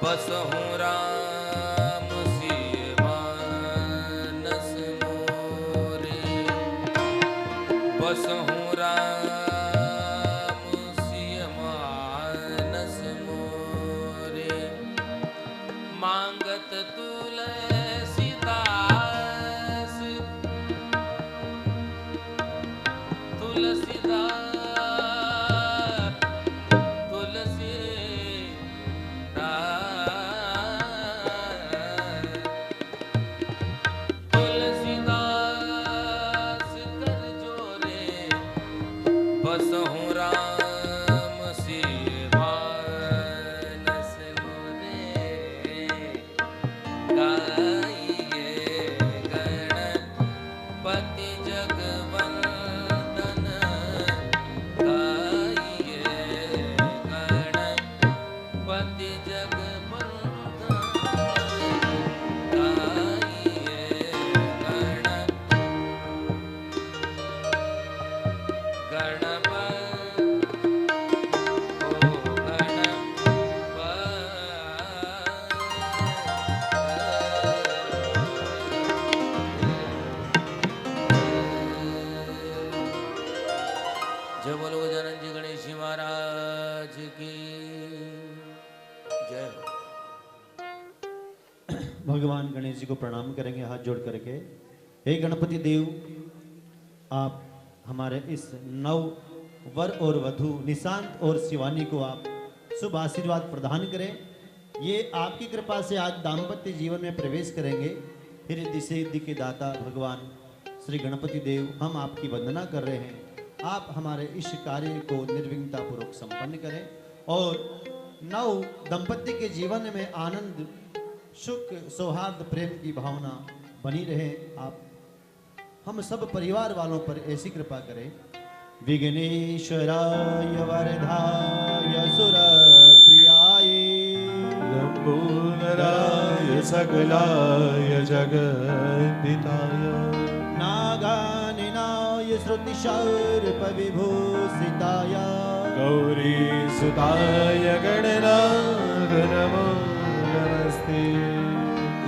बसहु राम सिय मानस मोरे, बसहु राम सिय मानस मोरे, मांगत तुलसीदास तुलसीदास बसहु राम सिय मानस मोरे, गाइए गणपति जगवंदन, गाइए गणपति जगवंदन, गाइए जय बोलो गजानन जी गणेश जी महाराज की जय। भगवान गणेश जी को प्रणाम करेंगे हाथ जोड़ करके। हे गणपति देव, आप हमारे इस नव वर और वधु निशांत और शिवानी को आप शुभ आशीर्वाद प्रदान करें। ये आपकी कृपा से आज दाम्पत्य जीवन में प्रवेश करेंगे। फिर सिद्धि के दाता भगवान श्री गणपति देव, हम आपकी वंदना कर रहे हैं। आप हमारे इस कार्य को निर्विघ्नता पूर्वक संपन्न करें और नव दंपत्ति के जीवन में आनंद, सुख, सौहार्द, प्रेम की भावना बनी रहे। आप हम सब परिवार वालों पर ऐसी कृपा करें। विघ्नेश्वराय वरदाय सुरप्रियाय, लंबोदराय सकलाय जगद्दिताय, नागानिनाय श्रुतिशार्प विभूषिताय, गौरीसुताय गणनाथ नमो नमस्ते।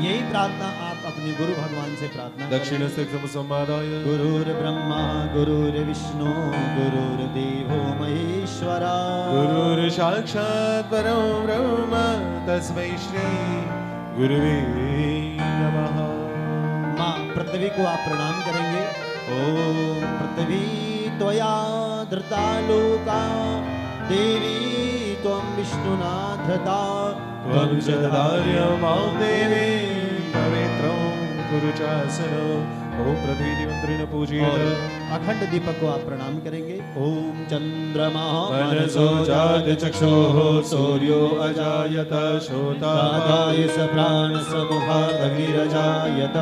यही प्रार्थना आप अपने गुरु भगवान से प्रार्थना दक्षिण से संवादाय, गुरुर्ब्रह्मा गुरुर्विष्णु गुरुर्देवो महेश्वरा, गुरुर् साक्षात् परं ब्रह्म तस्मै श्री गुरुवे नमः। माँ पृथ्वी को आप प्रणाम करेंगे। ओम पृथ्वी त्वया धृता लोका, देवी त्वं विष्णुना धृता, त्वं च ददार्यमां देवी पवित्रं कुरु चासनं। ओम पृथ्वी मंत्रेण पूजयेत्। अखंड दीपक को आप प्रणाम करेंगे। ओम चंद्रमा मनसो जात चक्षुः सूर्यो अजायत श्रोताय स प्राण समुखात् अग्निरजायत।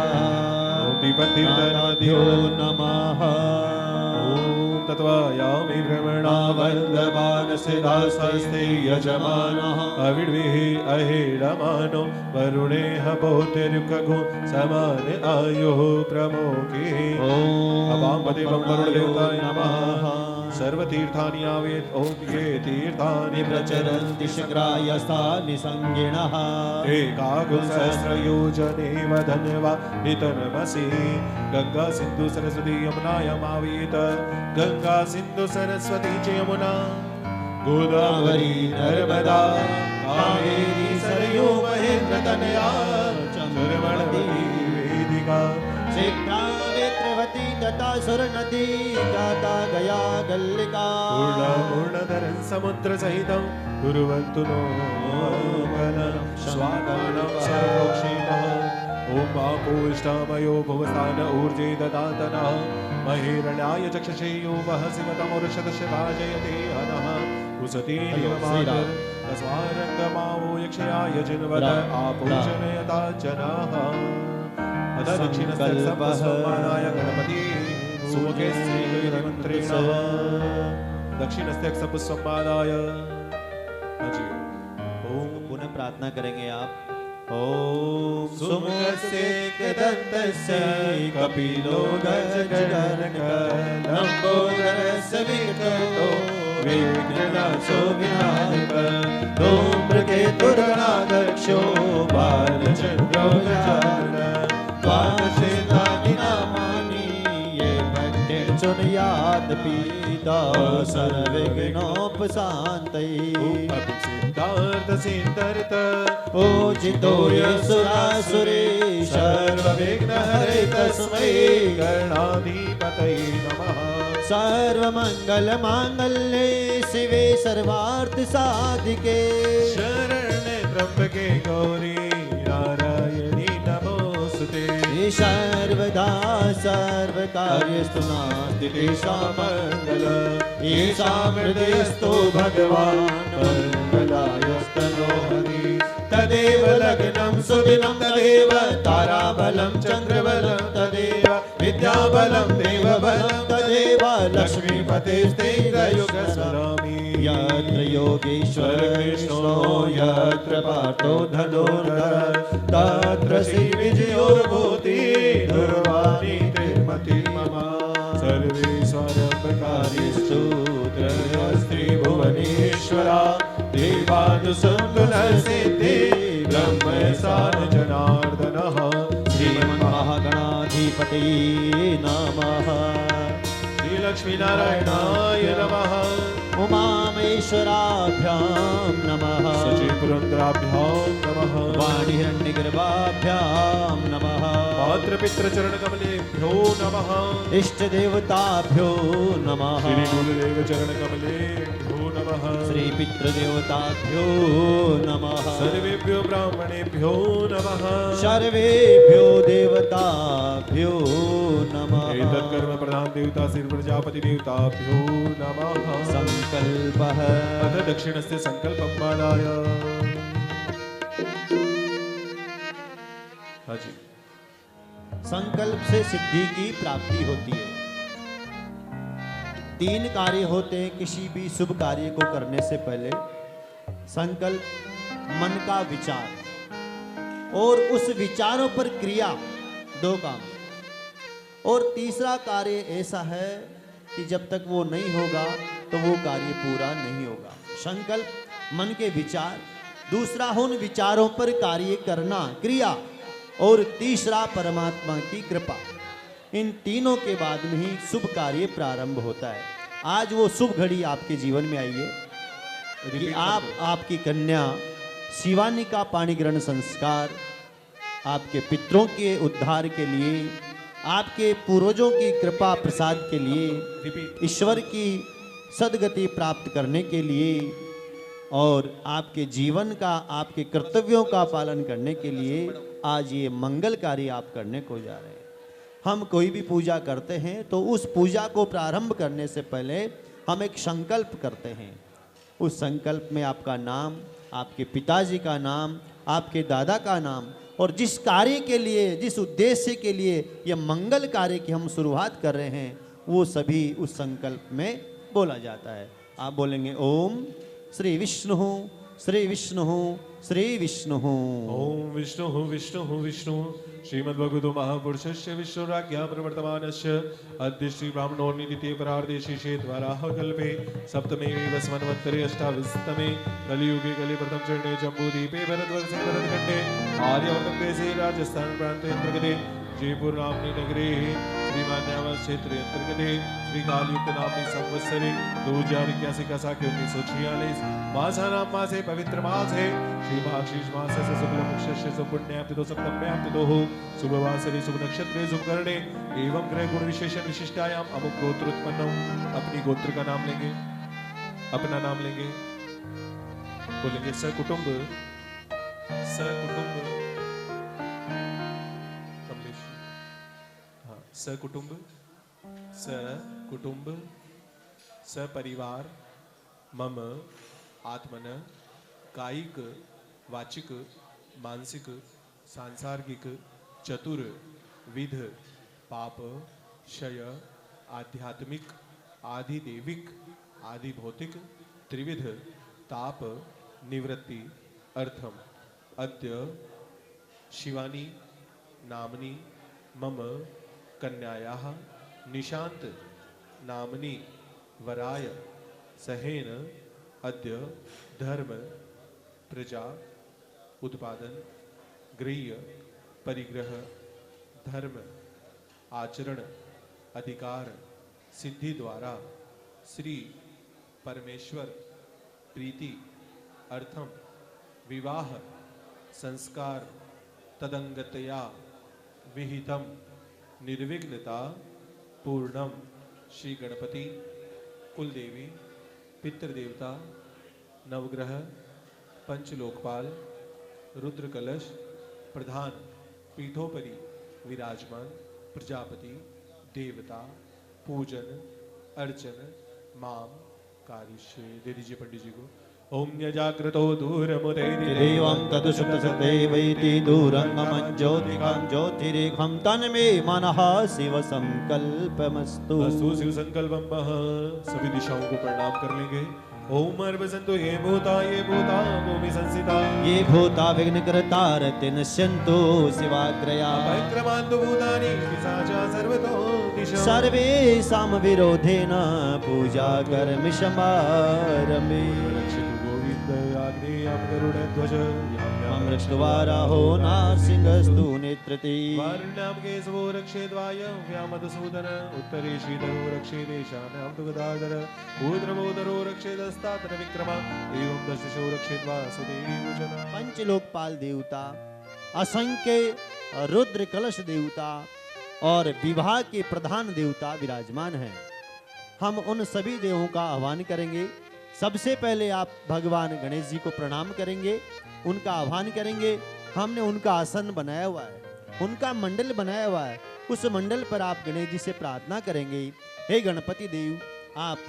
दीपदीप्तनाद्यो नमः। तत्त्वायामि भ्रमणावन्दमानसे दासस्ते यजमानः अविड्भिः अहेडमानो वरुणेह बोधिर्गो समान आयुः प्रमोके। अवामदेवं वरुणदेवताय नमः। सर्वतीर्थानि आवेत् ॐ ये तीर्थानि प्रचरन्ति शीघ्रायस्तानि संगिणः। एकाकुसहस्रयोजनेव धन्वा नितनमसि। गंगा सिंधु सरस्वती यमुनायामावेत। गंगा सिंधु सरस्वती च यमुना गोदावरी नर्मदा कावेरी सरयू महेन्द्रतनया चन्द्रमणवती वेदिका। क्षेत्रावेत्रवती तथा सुरनदी गाता गया गल्लिका। पूर्णधरं समुद्र सहितं कुर्वन्तु नो मङ्गलं स्वागतं सर्वोक्षितः। ॐ पापोष्टामयो भुवस्तान ऊर्जे ददातनः। महेरण्याय चक्षुषे यो वः शिवतमोरुषदस्य भाजयते हनः। कुसते तस्मारङ्गमावो यक्षयाय जिन्वद आपूजनयता जनाः। अथ दक्षिणस्तमानाय गणपति सुमुखे श्रीगुरुमन्त्रेण। दक्षिणस्थ पुष्पमादाय। ओम पुनः प्रार्थना करेंगे आप। ओम सुमुखस्य एकदन्तस्य कपिलो गजगणक लंबोदरस्य विकटो विघ्ननाशो विनायक। धूम्रकेतुर्गणाध्यक्षो पीता सर्वविघ्नोपशान्तये सिद्धार्थ सिद्धार्थ पूजितो येषुरासुरेश सर्वविघ्नहरे तस्मै गणाधिपतये नमः। सर्वमङ्गलमाङ्गल्ये शिवे सर्वार्थसाधिके शरण्ये त्र्यम्बके गौरी नारायणी नमोस्तुते। सर्वदा सर्वकार्यस्तु नास्ति तेषां मङ्गलम् येषां हृदयस्थो भगवान् मङ्गलायस्तनो हरि तदेव लग्नं सुदिनं तदेव ताराबलं चन्द्रबलं तदेव विद्याबलं देवबलं तदेव लक्ष्मीपतिस्तेन्द्रयुगस्वामी यत्र योगेश्वर कृष्णो यत्र पार्थो धनुर्धर तत्र श्रीविजयोर्भूति दुर्वाणी तिर्मति मम सर्वे सर्वकार्येषु त्रिभुवनेश्वरा देवानुसन्तुलसिद्धि ब्रह्मसान जनार्दनः श्रीमन्महागणाधिपतये नमः। श्रीलक्ष्मीनारायणाय नमः। उमामेश्वराभ्यां नमः। सचिपुरन्द्राभ्यां नमः। वाणिहिरण्यगर्भाभ्यां नमः। मातृपितृचरणकमलेभ्यो नमः। इष्टदेवताभ्यो नमः। श्रीगुरुदेवचरणकमलेभ्यो नमः। श्रीपितृदेवताभ्यो नमः। सर्वेभ्यो ब्राह्मणेभ्यो नमः। सर्वेभ्यो देवताभ्यो नमः। एतत्कर्म प्रधान देवता श्री प्रजापति देवताभ्यो नमः। संकल्पः अथ दक्षिणस्य संकल्पमादाय। हाँ जी। संकल्प से सिद्धि की प्राप्ति होती है। 3 कार्य होते हैं किसी भी शुभ कार्य को करने से पहले। संकल्प, मन का विचार और उस विचारों पर क्रिया, 2 काम। और तीसरा कार्य ऐसा है कि जब तक वो नहीं होगा तो वो कार्य पूरा नहीं होगा। संकल्प, मन के विचार, दूसरा उन विचारों पर कार्य करना, क्रिया, और तीसरा परमात्मा की कृपा। इन तीनों के बाद में ही शुभ कार्य प्रारंभ होता है। आज वो शुभ घड़ी आपके जीवन में आई है कि आपकी कन्या शिवानी का पाणी ग्रहण संस्कार आपके पितरों के उद्धार के लिए, आपके पूर्वजों की कृपा प्रसाद के लिए, ईश्वर की सद्गति प्राप्त करने के लिए और आपके जीवन का, आपके कर्तव्यों का पालन करने के लिए आज ये मंगल कार्य आप करने को जा रहे हैं। हम कोई भी पूजा करते हैं तो उस पूजा को प्रारंभ करने से पहले हम एक संकल्प करते हैं। उस संकल्प में आपका नाम, आपके पिताजी का नाम, आपके दादा का नाम और जिस कार्य के लिए, जिस उद्देश्य के लिए यह मंगल कार्य की हम शुरुआत कर रहे हैं वो सभी उस संकल्प में बोला जाता है। आप बोलेंगे ओम श्री विष्णु श्री विष्णु श्री विष्णु। ओम विष्णु विष्णु विष्णु श्रीमद्भगवतो महापुरुषस्य विष्णुराज्ञा प्रवर्तमानस्य अद्य श्री ब्राह्मणोर्नि द्वितीय परार्धे शेषे द्वाराः कल्पे सप्तमे वस्मन्वन्तरे अष्टाविंशतमे कलियुगे कलि प्रथम चरणे जम्बूद्वीपे भरतवर्षे भरतखण्डे आर्यवर्तं देशे राजस्थान प्रान्ते अन्तर्गते जयपुर नाम्नि नगरे श्रीमान्यावत क्षेत्रे अंतर्गते श्रीकालयुक्त नाम्नि संवत्सरे 2081 का साक्य 1946 मासानां मासे पवित्र मासे श्री माघशीर्ष मासस्य शुक्लपक्षस्य सुपुण्याप्तितो सप्तम्याप्तितो शुभवासरे शुभ नक्षत्रे शुभ करणे एवं ग्रह गुण विशेषण विशिष्टायाम अमुक गोत्र उत्पन्नम। अपनी गोत्र का नाम लेंगे, अपना नाम लेंगे, बोलेंगे सकुटुंब सकुटुंब कमलेश। हाँ, सकुटुंब सकुटुंब सपरिवार मम आत्मन कायिक वाचिक मानसिक सांसार्गिक चतुर विध पाप क्षय आध्यात्मिक आधिदेविक आधिभौतिक त्रिविध ताप निवृत्ति अर्थम अद्य शिवानी नामनी मम कन्यायाः निशांत नामनी वराय सहेन अद्य धर्म प्रजा उत्पादन गृह्य परिग्रह धर्म आचरण अधिकार सिद्धि द्वारा श्री परमेश्वर प्रीति अर्थम विवाह संस्कार तदंगतया विहितम निर्विघ्नता पूर्णम श्री गणपति कुलदेवी पितृदेवता नवग्रह पंचलोकपाल रुद्र कलश प्रधान पीठोपरि विराजमान प्रजापति देवता पूजन अर्चन माम कारिष्ये। दे दीजिए पंडित जी को। ओम यजाग्रतो दूरमुदैरिते देवं तदुसुप्तसदेवैति दूरंगमं ज्योतिकं ज्योतिरेखं तन्मे मनः शिव संकल्पमस्तु। अस्तु शिव संकल्पम मह। सभी दिशाओं को प्रणाम कर लेंगे। ओम अर्वसंतु ये भूता भूमि संसिता ये भूता विघ्नकर्ता नश्यन्तु शिवाग्रया विक्रमान्तु भूतानि पिशाचा सर्वतो दिशा सर्वेषां विरोधेन पूजा कर्म समारम्भे। गोविंद आग्नेयं गरुडध्वज अमृतवाराहो नासिंहस्तु नेत्रति वारुण्यां केशवो रक्षेद्वाय व्यामदसूदन उत्तरे श्रीधरो रक्षेत् ईशान्यां तु गदाधर ऊर्ध्वोदरो रक्षेदस्तात्र विक्रमा एवं दशदिशो रक्षेत् वासुदेवजना। पंचलोकपाल देवता असंख्य रुद्र कलश देवता और विवाह के प्रधान देवता विराजमान हैं। हम उन सभी देवों का आह्वान करेंगे। सबसे पहले आप भगवान गणेश जी को प्रणाम करेंगे, उनका आह्वान करेंगे। हमने उनका आसन बनाया हुआ है, उनका मंडल बनाया हुआ है, उस मंडल पर आप गणेश जी से प्रार्थना करेंगे, हे गणपति देव आप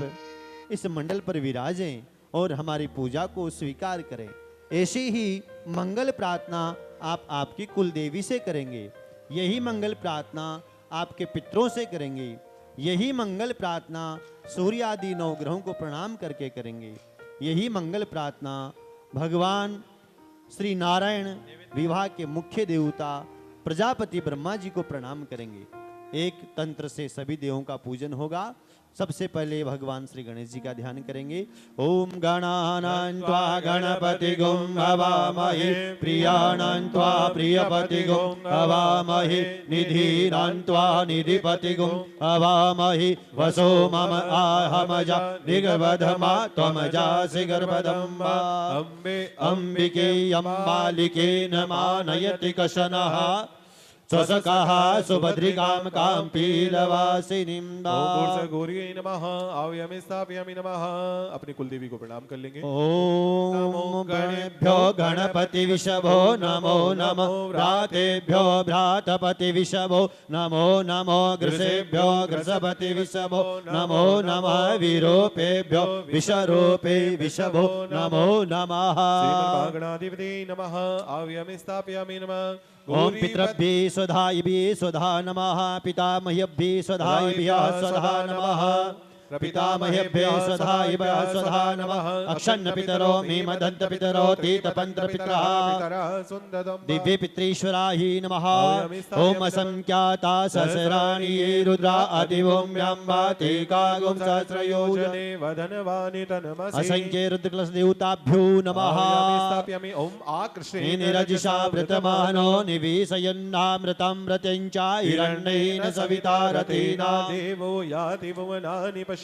इस मंडल पर विराजें और हमारी पूजा को स्वीकार करें। ऐसी ही मंगल प्रार्थना आप आपकी कुल देवी से करेंगे, यही मंगल प्रार्थना आपके पितरों से करेंगे, यही मंगल प्रार्थना सूर्य आदि नवग्रहों को प्रणाम करके करेंगे, यही मंगल प्रार्थना भगवान श्री नारायण विवाह के मुख्य देवता प्रजापति ब्रह्मा जी को प्रणाम करेंगे। एक तंत्र से सभी देवों का पूजन होगा। सबसे पहले भगवान श्री गणेश जी का ध्यान करेंगे। ओम गणानां त्वा गणपतिगुं हवामहे प्रियाणां त्वा प्रियपतिगुं हवामहे निधीनां त्वा निधिपतिगुं हवामहे वसो मम आहमजा निगवधमा त्वमजासि गर्भदम्बा अम्बे अंबिके अम्बालिके नमानयति कशनः स्वसकाः सुभद्रिकां कां पीलवासिनीं ओम गौरी नमः आव्यामि स्थापयामि नमः। अपनी कुलदेवी को प्रणाम कर लेंगे। ओम गणेभ्यो गणपति विषभो नमो नमो भ्रातेभ्यो भ्रातपति विषभो नमो नमो गृसेभ्यो गृषपति विषभो नमो नमः विरूपेभ्यो विषरूपे विषभो नमो नमः। श्रीमन्महागणाधिपते नमः आव्यामि स्थापयामि नमः। ओम पितृभ्ये स्वधायिभ्ये स्वधा नमः पितामह्यभ्ये स्वधायिभ्यः स्वधा नमः पितामहेभ्यः स्वधायिभ्यः स्वधा नमः। अक्षन्न पितरो मे मदन्त पितरो तीतपन्त पितरः दिव्ये पितॄश्वराहि नमः। ओम असंख्याता सहस्राणि ये रुद्रा अधिवोम व्याम्बा ते कागुं सहस्रयोजने वदनवानि तनमसि असंख्य रुद्रकलश देवताभ्यो नमः। स्थापयामि। ओम आकृष्णे निरजिषा व्रतमानो निवेशयन्नामृतं व्रत्यञ्च हिरण्येन सविता रतेना देवो याति भुवनानि पश्यन्।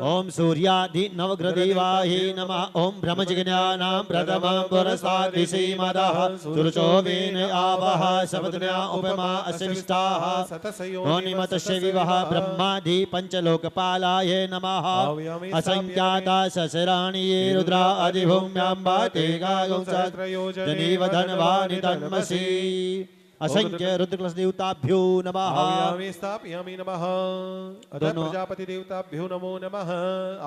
ओम सूर्यादि नवग्रहदेवाहि नमः। ओम ब्रह्मजज्ञानां प्रथमं पुरस्ताद् मदः सुरचोवेन आवः सपत्न्या उपमा अस्विष्टाः ओनिमतस्य विवः ब्रह्मादि पंचलोकपालाय नमः। असंख्याता सहस्राणि ये रुद्रा अधिभूम्याम्बा ते गागुं सहस्रयोजने धनवानि तन्मसि। असंख्य रुद्रकलश देवताभ्यो नमः। आव्यामि स्थापयामि नमः। अतः प्रजापति देवताभ्यो नमो नमः।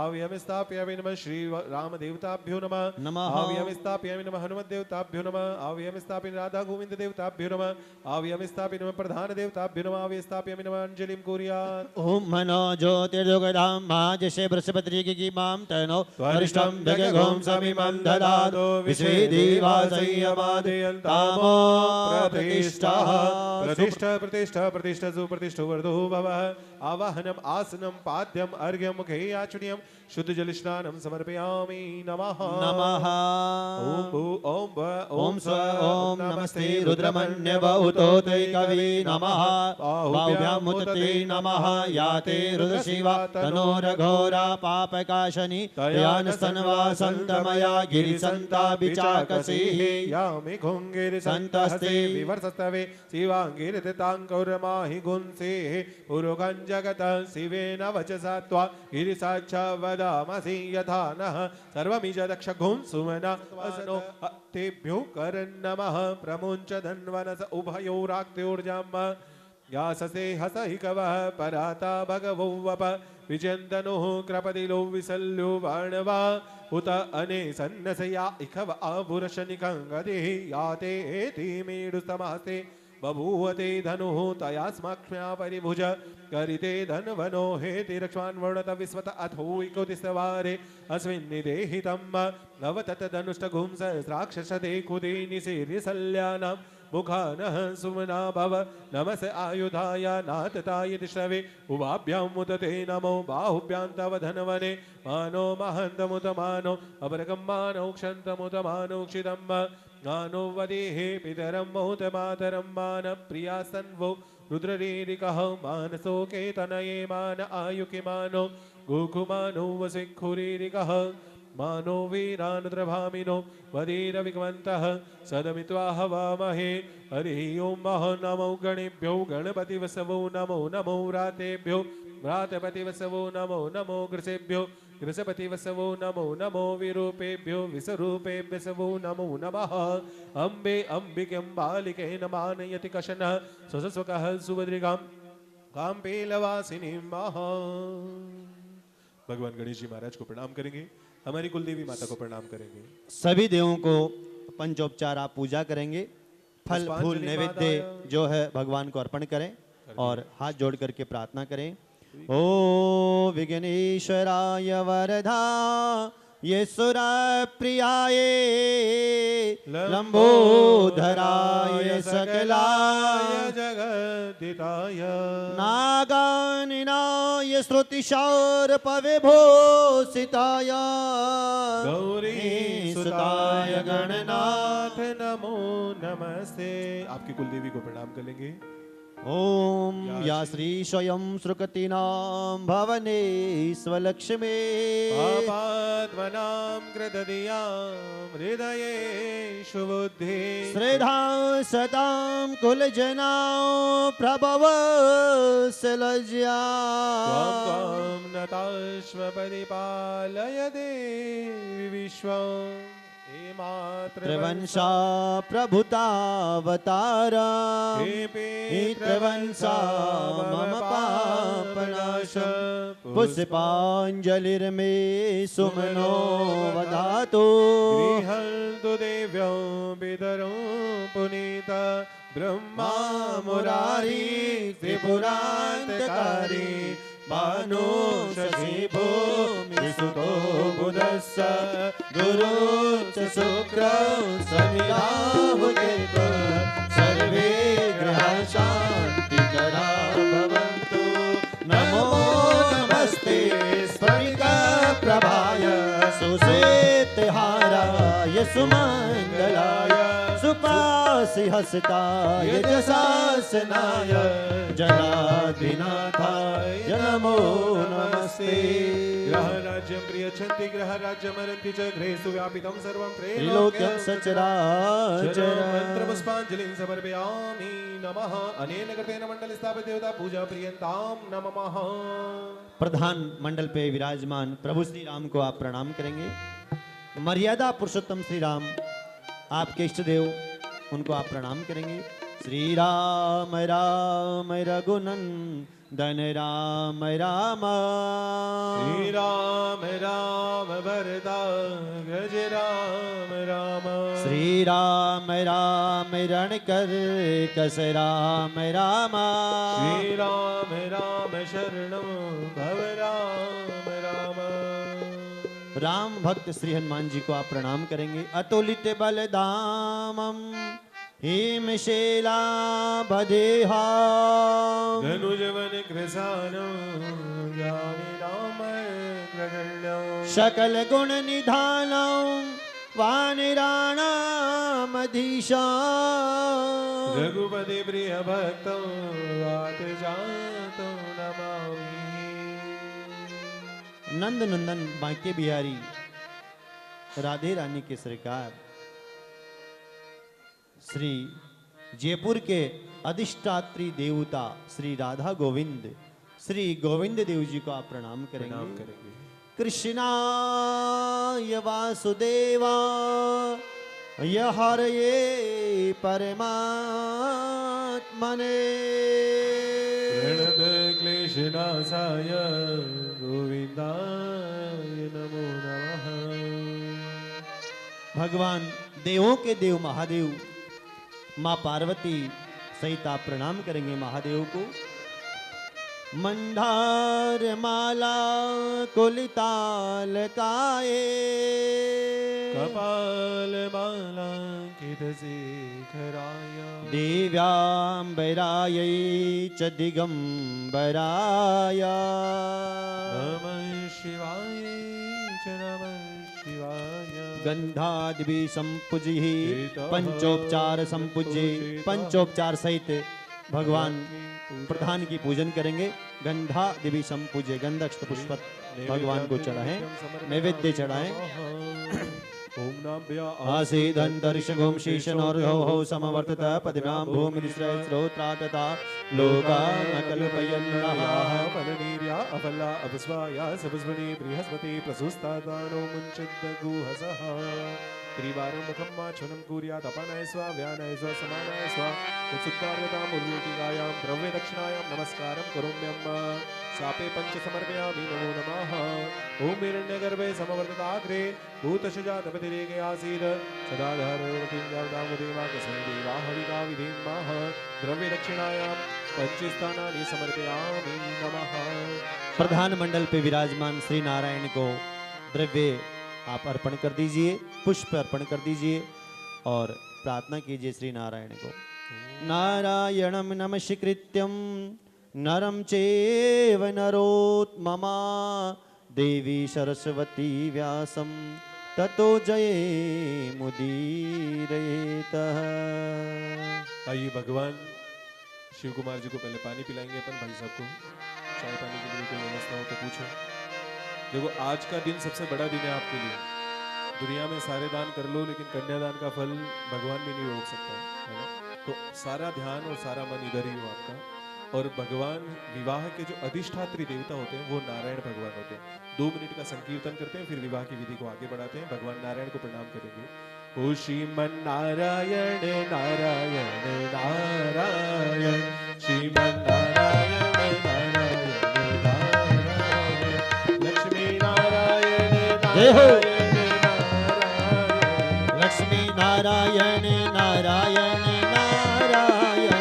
आव्यामि स्थापयामि नमः श्री राम देवताभ्यो नमः। नमः। आव्यामि स्थापयामि नमः हनुमत देवताभ्यो नमः। आव्यामि स्थापयामि राधा गोविंद देवताभ्यो नमः। आव्यामि स्थापयामि नमः प्रधान देवताभ्यो नमः। आव्यामि स्थापयामि नमः अंजलिं कुर्यात्। ओम मनो ज्योतिर्योगदां माजसे बृहस्पतिर्यज्ञ मां तनो वरिष्ठं जगघों समिमं ददातु विश्वे देवा संयमादयन्तामो प्रतिष्ठा प्रतिष्ठा प्रतिष्ठा प्रतिष्ठा प्रतिष्ठा सुप्रतिष्ठो वर्धो भवः आवाहनम आसनम पाद्यम अर्घ्यम मुखे आचुर्यम शुद्ध जल स्नानम समर्पयामि नमः नमः ओम भू ओम व ओम स्व ओम नमस्ते रुद्रमन्य बहुतोते कवि नमः बाहुभ्यामुतते नमः याते रुद्र शिवा तनोरघोरा पापकाशनि तयान स्तनवासन्तमया गिरिसन्ता विचाकसीः यामि घुंगिर संतस्ते विवर्षस्तवे शिवांगिरतांकुरमाहि गुंसेः पुरुगं जगत शिवेन वचसा त्वा गिरिसाक्षा वदामसि यथा नः सर्वमिज दक्ष घुंसुमना असनो तेभ्यो करन्नमः प्रमुञ्च धन्वनस उभयोराक्त्योर्जाम याससे हसहि कवः पराता भगवो वप विजयन्तनुः कृपदिलो विसल्यो बाणवा उत अने सन्नसया इखव आभुरशनिकङ्गदिः याते धीमेडुस्तमास्ते बभूवते धनुः तयास्माक्ष्म्या परिभुज करिते धन्वनो हेति रक्ष्मान् वर्णत विस्वत अथो इकोतिस्तवारे अस्मिन् निदेहितं नवतत धनुष्टगुं सहस्राक्षसते खुदे निशीर्यसल्यानाम् मुखानः सुमना भव नमस आयुधाय नाथताय दिश्रवे उभाभ्यां मुदते नमो बाहुभ्यां तव धनवने मानो महन्तमुत मानो अवरगं मानो क्षन्तमुत मानो क्षितं मानो वदेः पितरं मोत मातरं मान प्रियासन्वो रुद्ररीरिकः मानसो केतनये मान आयुकि मानो गोकुमानो वसिखुरीरिकः मानो वीरानुद्रभामिनो वदीरविग्मन्तः सदमित्वा हवामहे हरिः ओं मह नमो गणेभ्यो गणपतिवसवो नमो नमो व्रातेभ्यो व्रातपतिवसवो नमो नमो गृसेभ्यो गृसपतिवसवो नमो नमो विरूपेभ्यो विसरूपेभ्यसवो नमो नमः अम्बे अम्बिकेऽम्बालिकेन मानयति कशनः स्वसस्वकः सुभद्रिकां काम्पेलवासिनीं महा। भगवान गणेश जी महाराज को प्रणाम करेंगे, हमारी कुलदेवी माता को प्रणाम करेंगे। सभी देवों को पंचोपचार आप पूजा करेंगे, फल फूल नैवेद्य जो है भगवान को अर्पण करें और हाथ जोड़ करके प्रार्थना करें। ओ विघ्नेश्वराय वरदा येसुर प्रियाय लंबोदराय सकलाय जगदिताय नागानिनाय श्रुतिशार पविभूषिताय गौरी सुताय गणनाथ नमो नमस्ते। आपकी कुलदेवी को प्रणाम कर लेंगे। ओम या श्री स्वयं श्रुकतीनां भवने स्वलक्ष्मी पापात्मनां कृतधियां हृदये शुबुद्धि श्रद्धां सतां कुलजनां प्रभवसलज्या त्वां त्वां नताश्व परिपालय देवी विश्वम् त्रिवंशा प्रभुतावतारा हे त्रिवंशा मम पापनाश पुष्पाञ्जलिर्मे सुमनो वदातु गृहन्तु देव्यो पितरो पुनीता ब्रह्मा मुरारी त्रिपुरान्तकारी मानो शशि भूमि सुतो बुधस्य गुरु च शुक्र शनिराहु केतु सर्वे ग्रह शान्तिकरा भवन्तु। नमो नमस्ते स्फटिक प्रभाय सुश्वेतहाराय सुमङ्गलाय सुपासि हस्ताय जशासनाय जनाधिनाथाय नमो नमस्ते। ग्रह राज्यं प्रियच्छन्ति ग्रह राज्यमरन्ति च गृहेषु व्यापितं सर्वं त्रिलोक्यं सचराचरं मन्त्रपुष्पाञ्जलिं समर्पयामि नमः। अनेन कृतेन मण्डल स्थापित देवता पूजा प्रियन्तां नमः। प्रधान मंडल पे विराजमान प्रभु श्री राम को आप प्रणाम करेंगे। मर्यादा पुरुषोत्तम श्री राम आपके इष्ट देव, उनको आप प्रणाम करेंगे। श्री राम राम रघुनंदन राम राम श्री राम राम भरदाग्रज राम राम श्री राम राम रणकर कस राम राम श्री राम राम शरणं भव राम राम। राम भक्त श्री हनुमान जी को आप प्रणाम करेंगे। अतुलित बलधामम हिमशैला बदेहा धनुजवन कृसानो ज्ञानी नाम ग्रगण्यो सकल गुण निधानं वानराणामधीशा रघुपति प्रिय भक्तो वात जातो नमामि। नंद नंदन बांके बिहारी राधे रानी के सरकार श्री जयपुर के अधिष्ठात्री देवता श्री राधा गोविंद श्री गोविंद देव जी को आप प्रणाम करेंगे। कृष्णाय वासुदेवाय हरये परमात्मने प्रणत क्लेशनाशाय गोविंदाय नमो नमः। भगवान देवों के देव महादेव माँ पार्वती सहित आप प्रणाम करेंगे महादेव को। मंदार माला कुलिताल काए कपाल माला कित शेखराय देव्याम्बराय च दिगंबराय नमः शिवाय च नमः शिवाय। गंधादिभि संपूज्य पंचोपचार संपूज्य पंचोपचार सहित भगवान प्रधान की पूजन करेंगे। गंधा दिवी संपूज्य गंधस्थ पुष्प भगवान को चढ़ाएं, नैवेद्य चढ़ाएं। ओम नाभ्या आसीदंतरिक्षगोम शीशनोर्हो समवर्तत पदिनां भूमिश्रोत्रातता लोकामकल्पयन्नः फलनीर्या अफला अपस्वाया सबस्वनी बृहस्पति प्रसूस्तादानो मुञ्चिद्दगुहसः त्रिवारं मुखं माच्छनं कुर्यात् अपानाय स्वा व्यानाय स्वा समानाय स्वा उत्सुक्तार्यताम् उर्वीटिकायां द्रव्यदक्षिणायां नमस्कारं करोम्यम् सापे पंच समर्पयामि नमो नमः। ओम हिरण्यगर्भे समवर्तताग्रे भूतशजातपतिरेके आसीत् सदाधारवतीं कस्मै देवाहविका विधीमः द्रव्यदक्षिणायां पंचस्थानानि समर्पयामि नमः। प्रधान मंडल पे विराजमान श्री नारायण को द्रव्य आप अर्पण कर दीजिए, पुष्प अर्पण कर दीजिए और प्रार्थना कीजिए श्री नारायण को। नारायणं नमस्कृत्यं नरं चैव नरोत्तमा देवी सरस्वती व्यासं ततो जयेमुदीरयेतः। आइए भगवान शिव कुमार जी को पहले पानी पिलाएंगे अपन। भाई साहब को चाय पानी के लिए कोई व्यवस्था हो तो पूछो। देखो आज का दिन सबसे बड़ा दिन है आपके लिए। दुनिया में सारे दान कर लो लेकिन कन्यादान का फल भगवान भी नहीं रोक सकता है ना। तो सारा ध्यान और सारा मन इधर ही हो आपका। और भगवान विवाह के जो अधिष्ठात्री देवता होते हैं वो नारायण भगवान होते हैं। 2 मिनट का संकीर्तन करते हैं फिर विवाह की विधि को आगे बढ़ाते हैं। भगवान नारायण को प्रणाम करेंगे। ओ श्रीमन नारायण नारायण नारायण श्रीमन नारायण नारायण लक्ष्मी नारायण नारायण लक्ष्मी नारायण नारायण नारायण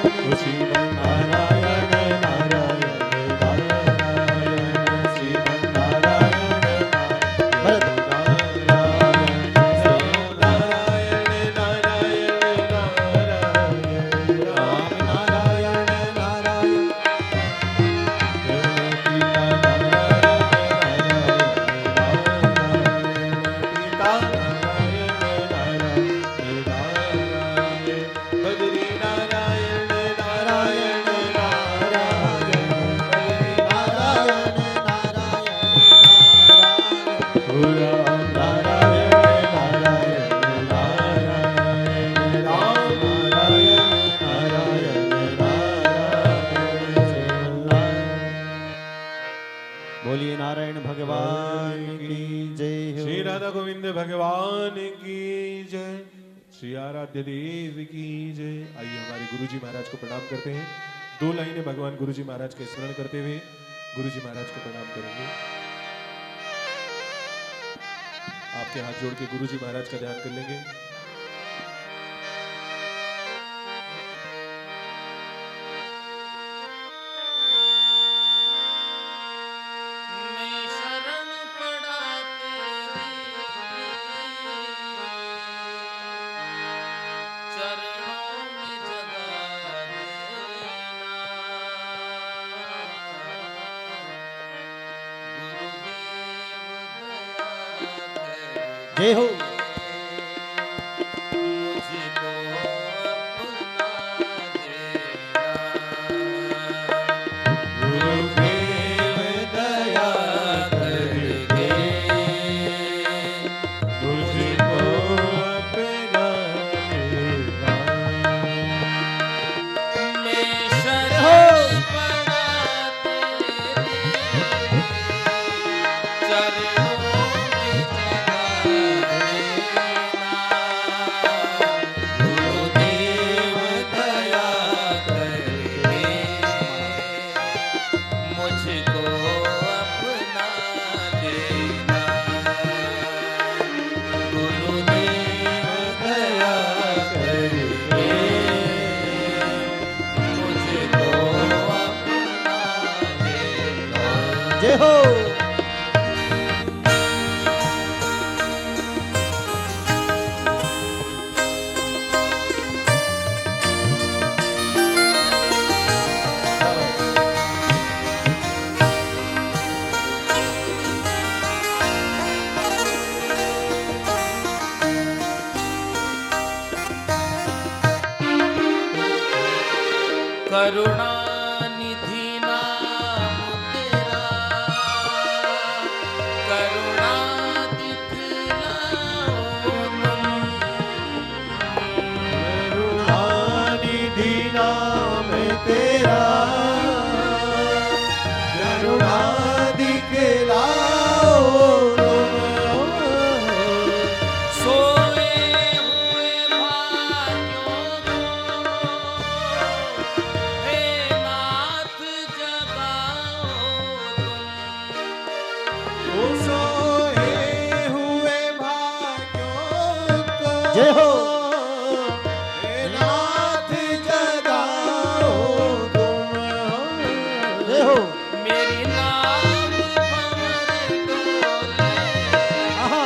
श्रीमन नारायण नारायण नारायण श्रीमन नारायण बोलिए नारायण भगवान की जय हो। श्री राधा गोविंद भगवान की जय। श्री आराध्य देव की जय। आइए हमारे गुरुजी महाराज को प्रणाम करते हैं। 2 लाइनें भगवान गुरुजी महाराज के स्मरण करते हुए गुरुजी महाराज को प्रणाम करेंगे। आपके हाथ जोड़ के गुरुजी महाराज का ध्यान कर लेंगे। मैं शरण पड़ा तेरे चरणों जय हो। मुझको अपना देना, गुरुदेव दया करके मुझको अपना देना। मैं शरण पड़ा तेरे चरणों में जगा देना, गुरुदेव दया करके मुझको अपना देना, गुरुदेव दया करके मुझको अपना देना। जय हो। करुणा निधि नाम तेरा, करुणा दिखलाओ तुम, करुणानिधि नाम तेरा, करुणा दिखलाओ तुम। सोए हुए भाग्यों को हे नाथ जगाओ तुम, ओ सोए हुए भाग्यों को जय हो। हे नाथ जगाओ तुम। जय हो। मेरी नाम भंवर डोले आहा।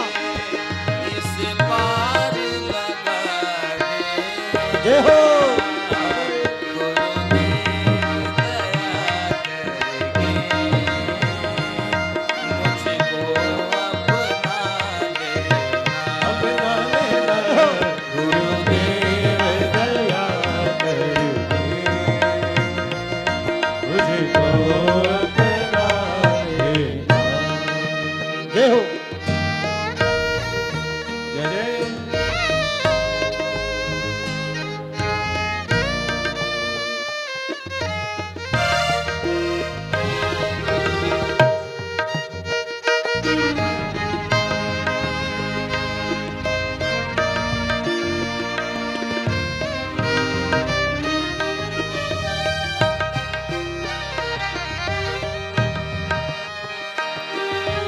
इस पार लगा दे, जय हो। गुरुदेव दया करके मुझको अपना लेना, अपना लेना, गुरुदेव दया करके मुझको अपना लेना। जय हो। जय जय।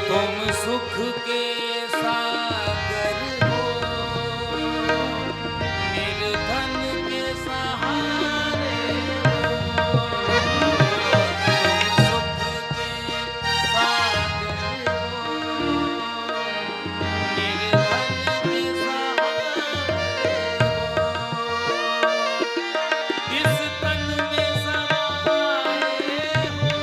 तुम सुख के सागर हो, निर्धन के सहारे हो, तुम सुख के सागर हो, निर्धन के सहारे हो, इस तन में समाए हो,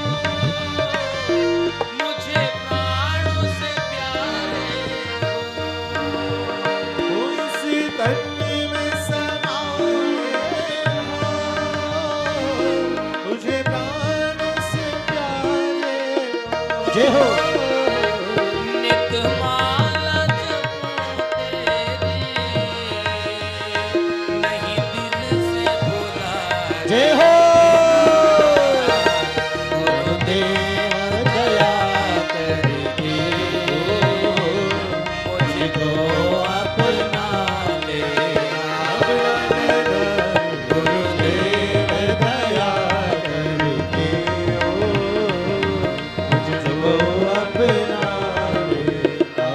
मुझे प्राणों से प्यारे हो, उसी तन में समाए हो, तुझे प्राण से प्यारे हो। जय हो। नित माला जपो तेरी, नहीं दिल से भुलाए, जय हो। गुरुदेव दया करके मुझको अपना लेना, गुरुदेव दया करके मुझको अपना लेना।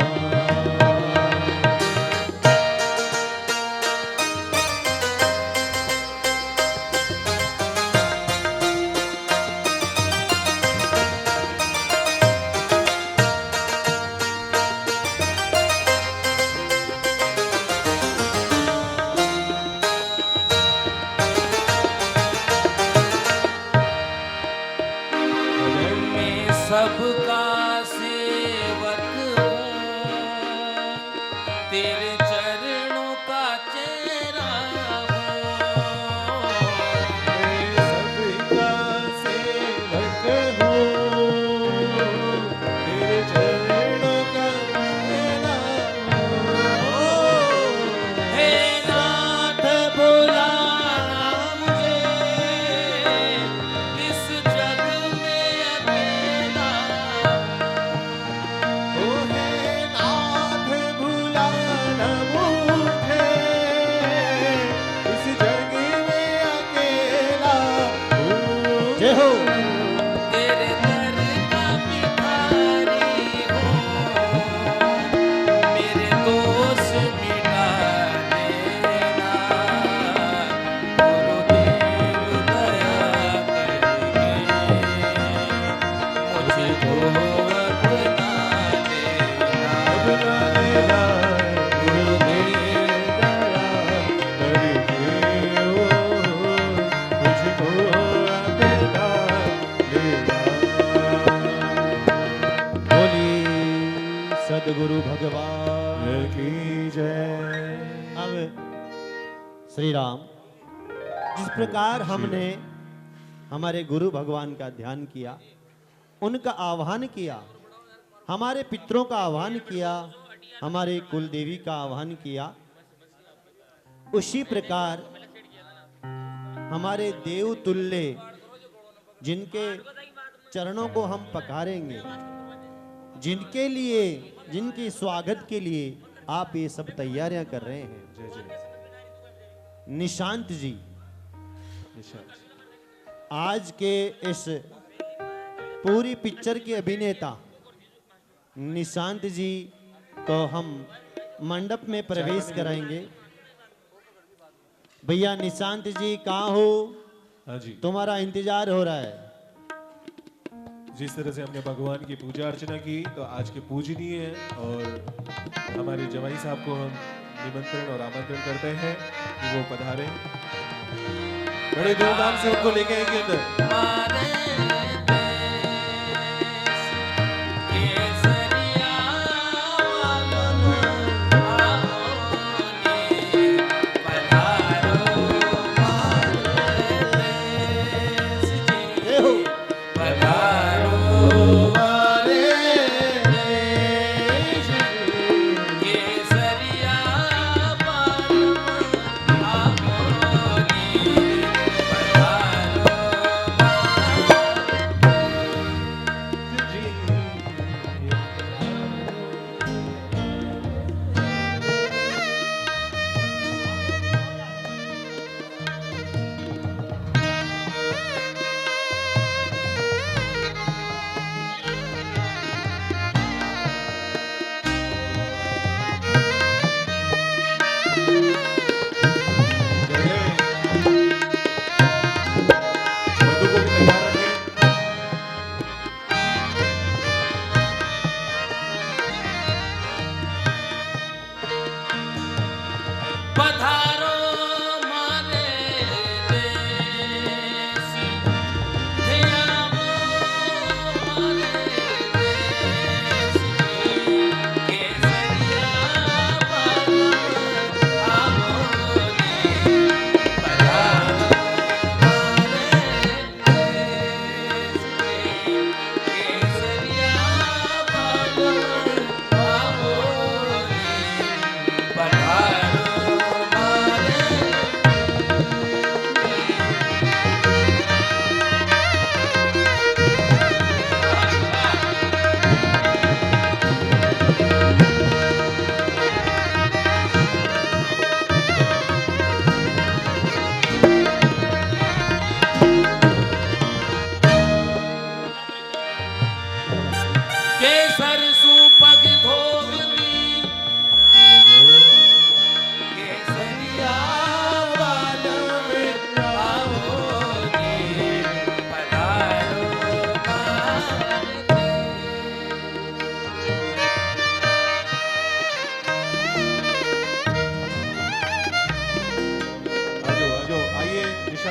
जिस प्रकार हमने हमारे गुरु भगवान का ध्यान किया, उनका आह्वान किया, हमारे पितरों का आह्वान किया, हमारे कुल देवी का आह्वान किया, उसी प्रकार हमारे देव तुल्य जिनके चरणों को हम पकारेंगे, जिनके लिए, जिनके स्वागत के लिए आप ये सब तैयारियां कर रहे हैं। जय जय निशांत जी, निशांत। आज के इस पूरी पिक्चर के अभिनेता निशांत जी को हम मंडप में प्रवेश कराएंगे। भैया निशांत जी कहाँ हो? हाँ जी, तुम्हारा इंतजार हो रहा है। जिस तरह से हमने भगवान की पूजा अर्चना की, तो आज के पूजनीय हैं और हमारे जवाई साहब को हम निमंत्रण और आमंत्रण करते हैं कि वो पधारें। बड़े धूमधाम से उनको लेके आएंगे अंदर।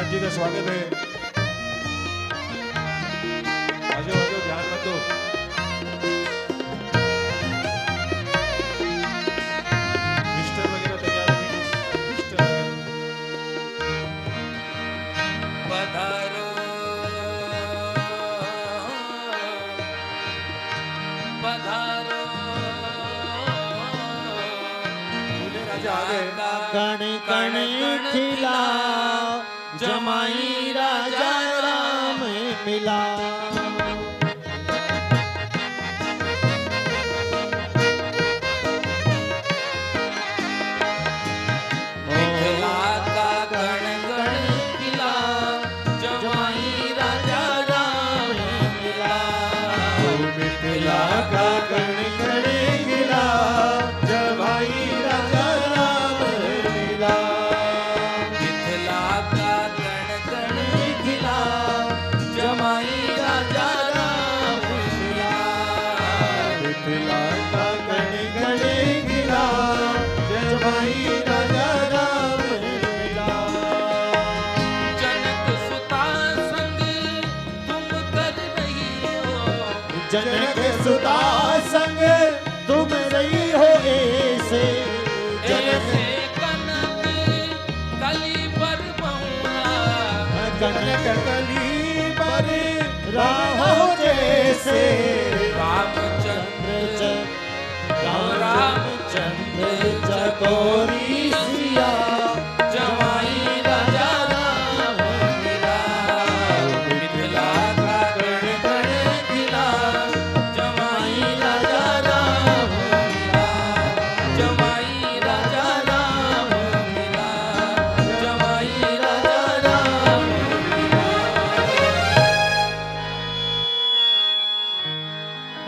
जी का स्वागत है। आजो आजो, ध्यान मत दो। मिस्टर वगैरह तैयार रखेंगे, मिस्टर वगैरह। पधारो पधारो दूल्हे राजा आ गए। कण कण खिला जमाई राजा राम मिला। मिथिला का कण कण खिला जमाई राजा राम मिला। मिथिला का कण कण खिला जमाई राजा राम मिला। मिथिला का कण कण खिला जमाई राजा राम मिला। मिथिला का कण कण खिला जमाई राजा राम मिला। जनक सुता संग तुम कर रही हो। जनक सुता संग तुम रही हो ऐसे। जनक ऐसे कनक कली पर बहुरा कनकली पर राहो जैसे रामचंद्र रामचंद्र चकोरी सिया जमाई राजा राम मिला मिथिला का कण कण खिला जमाई राजा राम मिला जमाई राजा राम मिला जमाई राजा राम मिला।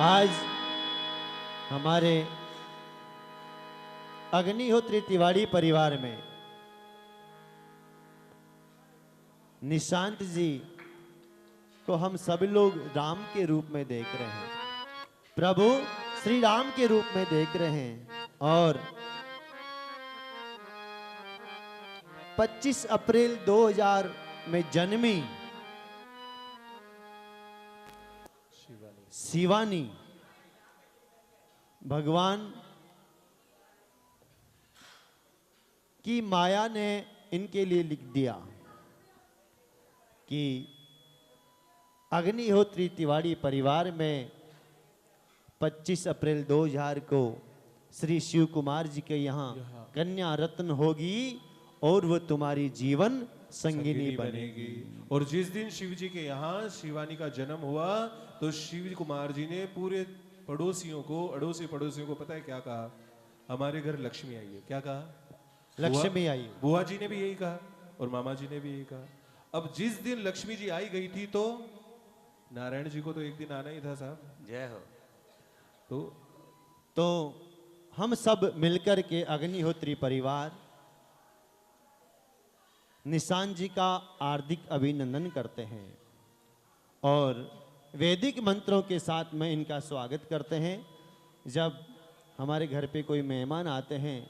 आज हमारे अग्निहोत्री तिवारी परिवार में निशांत जी को हम सब लोग राम के रूप में देख रहे हैं, प्रभु श्री राम के रूप में देख रहे हैं। और 25 अप्रैल 2000 में जन्मी शिवानी भगवान की माया ने इनके लिए लिख दिया कि अग्निहोत्री तिवारी परिवार में 25 अप्रैल 2000 को श्री शिव कुमार जी के यहाँ कन्या रत्न होगी और वो तुम्हारी जीवन संगिनी बनेगी। और जिस दिन शिव जी के यहाँ शिवानी का जन्म हुआ तो शिव कुमार जी ने पूरे पड़ोसियों को, अड़ोसी पड़ोसियों को पता है क्या कहा? हमारे घर लक्ष्मी आई है। क्या कहा? लक्ष्मी आई। बुआ जी ने भी यही कहा और मामा जी ने भी यही कहा। अब जिस दिन लक्ष्मी जी आई गई थी तो नारायण जी को तो एक दिन आना ही था साहब। जय हो। तो हम सब मिलकर के अग्निहोत्री परिवार निशांत जी का हार्दिक अभिनंदन करते हैं और वैदिक मंत्रों के साथ में इनका स्वागत करते हैं। जब हमारे घर पे कोई मेहमान आते हैं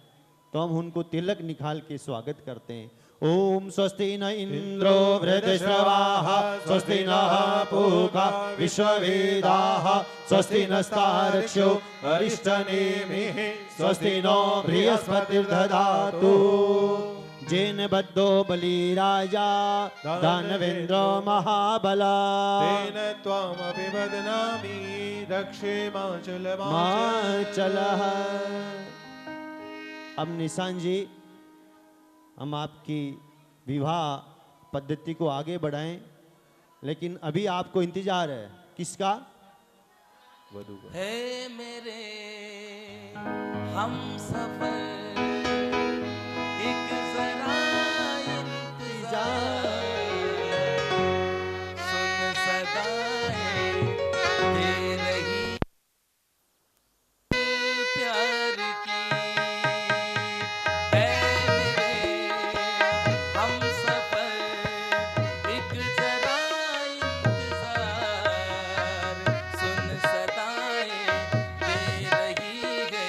तो हम उनको तिलक निकाल के स्वागत करते हैं। ओम स्वस्ति न इंद्रो वृद्धश्रवाः स्वस्ति नः पूषा विश्ववेदाः स्वस्ति नस्तार्क्ष्यो अरिष्टनेमिः स्वस्ति नो बृहस्पतिर्दधातु। जेन बद्धो बलिराजा दानवेन्द्रो महाबला तेन त्वामपि वदनामि रक्षे माचलः। अब निशांत जी, हम आपकी विवाह पद्धति को आगे बढ़ाएं, लेकिन अभी आपको इंतजार है किसका? वधू का। है मेरे हम सफर एक जरा इंतजार सुन सदाएं दे रही प्यार की। है मेरे हम सफर एक जरा इंतजार सुन सदाएं दे रही है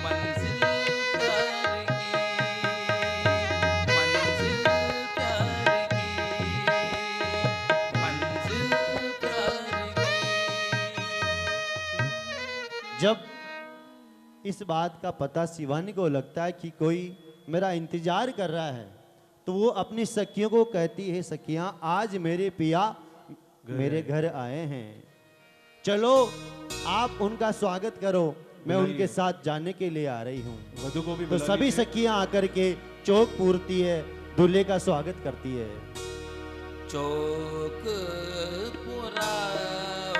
मंजिल प्यार की मंजिल प्यार की मंजिल प्यार की। जब इस बात का पता शिवानी को लगता है कि कोई मेरा इंतजार कर रहा है तो वो अपनी सखियों को कहती है, सखियां आज मेरे पिया मेरे घर आए हैं, चलो आप उनका स्वागत करो, मैं उनके साथ जाने के लिए आ रही हूँ। वधू को भी तो बुला सभी लीजिए। सखियां आकर के चौक पूरती है, दूल्हे का स्वागत करती है। चौक पुराओ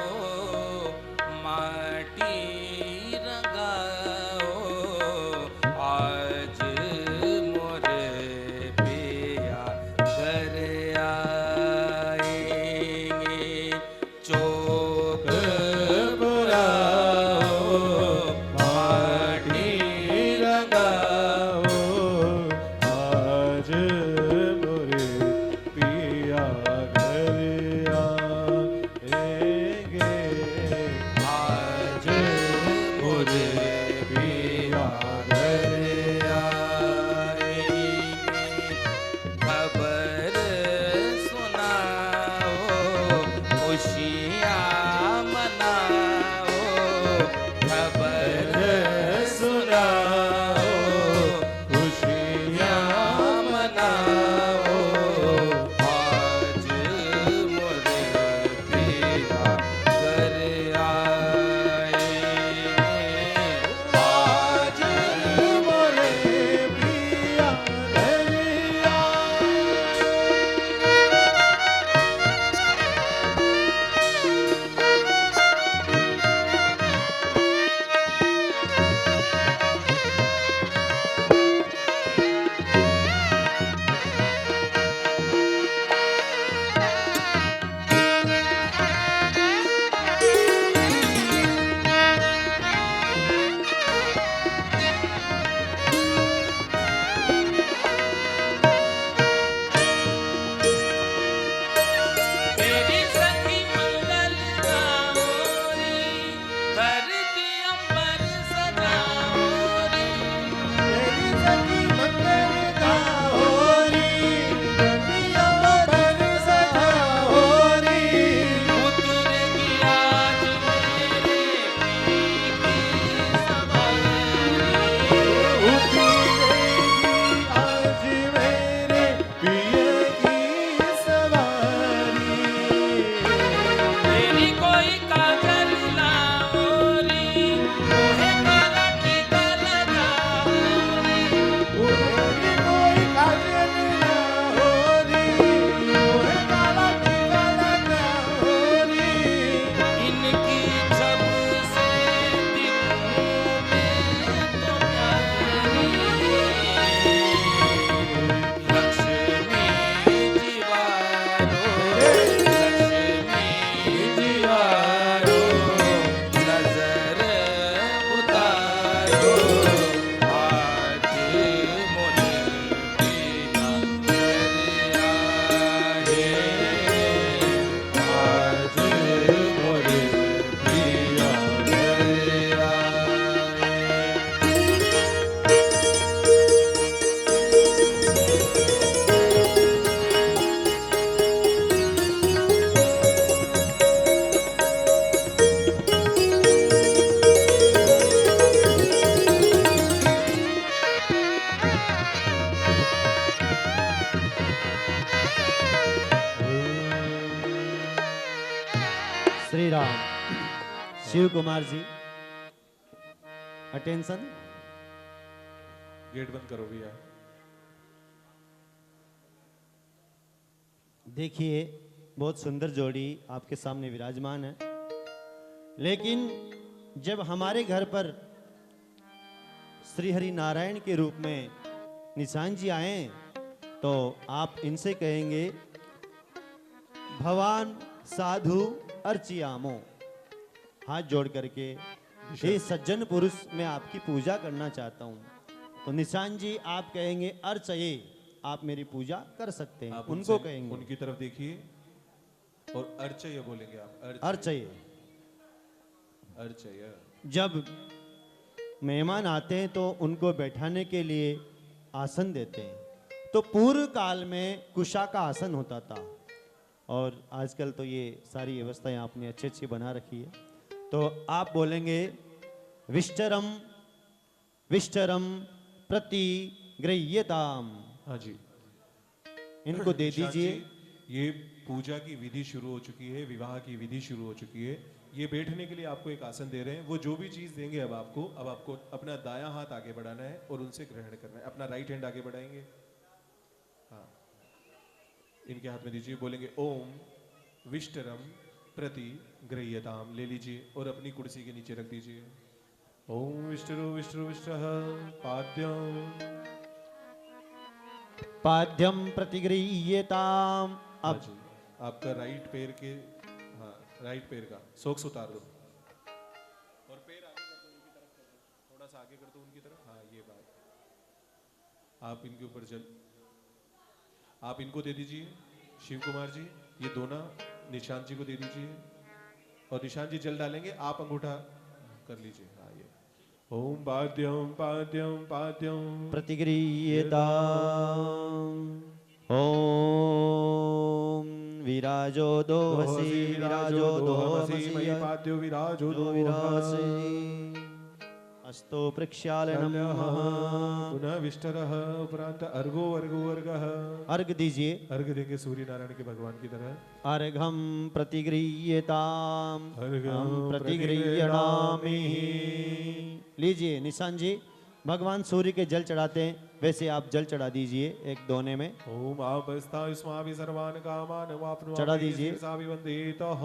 माटी रंगाओ आज मोरे पिया घर आएंगे। चौक पुराओ माटी रंगाओ आज मोरे पिया घर आएंगे। आज राम। शिव कुमार जी अटेंशन। गेट बंद करो भैया। देखिए बहुत सुंदर जोड़ी आपके सामने विराजमान है, लेकिन जब हमारे घर पर श्री हरि नारायण के रूप में निशान जी आए तो आप इनसे कहेंगे भवान साधु अर्चियामो। हाथ जोड़ करके हे सज्जन पुरुष मैं आपकी पूजा करना चाहता हूँ। तो निशान जी आप कहेंगे अर्चये, आप मेरी पूजा कर सकते हैं। आप उनको उनसे- कहेंगे उनकी तरफ देखिए और अर्चय बोलेंगे आप। अर्चये। अर्चय। जब मेहमान आते हैं तो उनको बैठाने के लिए आसन देते हैं। तो पूर्व काल में कुशा का आसन होता था और आजकल तो ये सारी व्यवस्थाएं आपने अच्छी अच्छी बना रखी है। तो आप बोलेंगे विष्टरम विष्टरम प्रति गृह्यताम। हाँ जी। इनको दे निशांत दीजिए। जी, ये पूजा की विधि शुरू हो चुकी है, विवाह की विधि शुरू हो चुकी है। ये बैठने के लिए आपको एक आसन दे रहे हैं। वो जो भी चीज देंगे अब आपको अपना दायां हाथ आगे बढ़ाना है और उनसे ग्रहण करना है। अपना राइट हैंड आगे बढ़ाएंगे। हाँ, इनके हाथ में दीजिए। बोलेंगे ओम विष्टरम प्रति गृह्यताम। ले लीजिए और अपनी कुर्सी के नीचे रख दीजिए। ओम विष्टरो विष्टरो विष्टः पाद्यम। पाद्यम प्रतिगृह्यताम। हाँ अब जी, आपका राइट पैर के, हाँ राइट पैर का सॉक्स उतार दो और पैर आगे कर दो, उनकी तरफ कर दो, थोड़ा सा आगे कर दो उनकी तरफ। हाँ ये बात। आप इनके ऊपर जल, आप इनको दे दीजिए। शिव कुमार जी ये दोनों निशांत जी को दे दीजिए और निशांत जी जल डालेंगे, आप अंगूठा कर लीजिए। हाँ ये ओम पाद्यम पाद्यम पाद्यम प्रतिगृह्यताम। ओम विराजो दोहसी विराजो दोहसी मयि पाद्यो विराजो दो विरासे अस्तो प्रक्षालय नमः। पुनः विष्टरः उपरांत अर्घो अर्घो अर्घः। अर्घ दीजिए। अर्घ देंगे सूर्य नारायण के भगवान की तरह। अर्घम प्रतिगृह्यताम। अर्घं प्रतिगृह्णामि। लीजिए निशान जी, भगवान सूर्य के जल चढ़ाते हैं वैसे आप जल चढ़ा दीजिए एक दोने में। ओम आपस्ता युष्माभि सर्वान् कामान् वाप्नुवामि चढ़ा दीजिए। शिरसा विवन्दितः।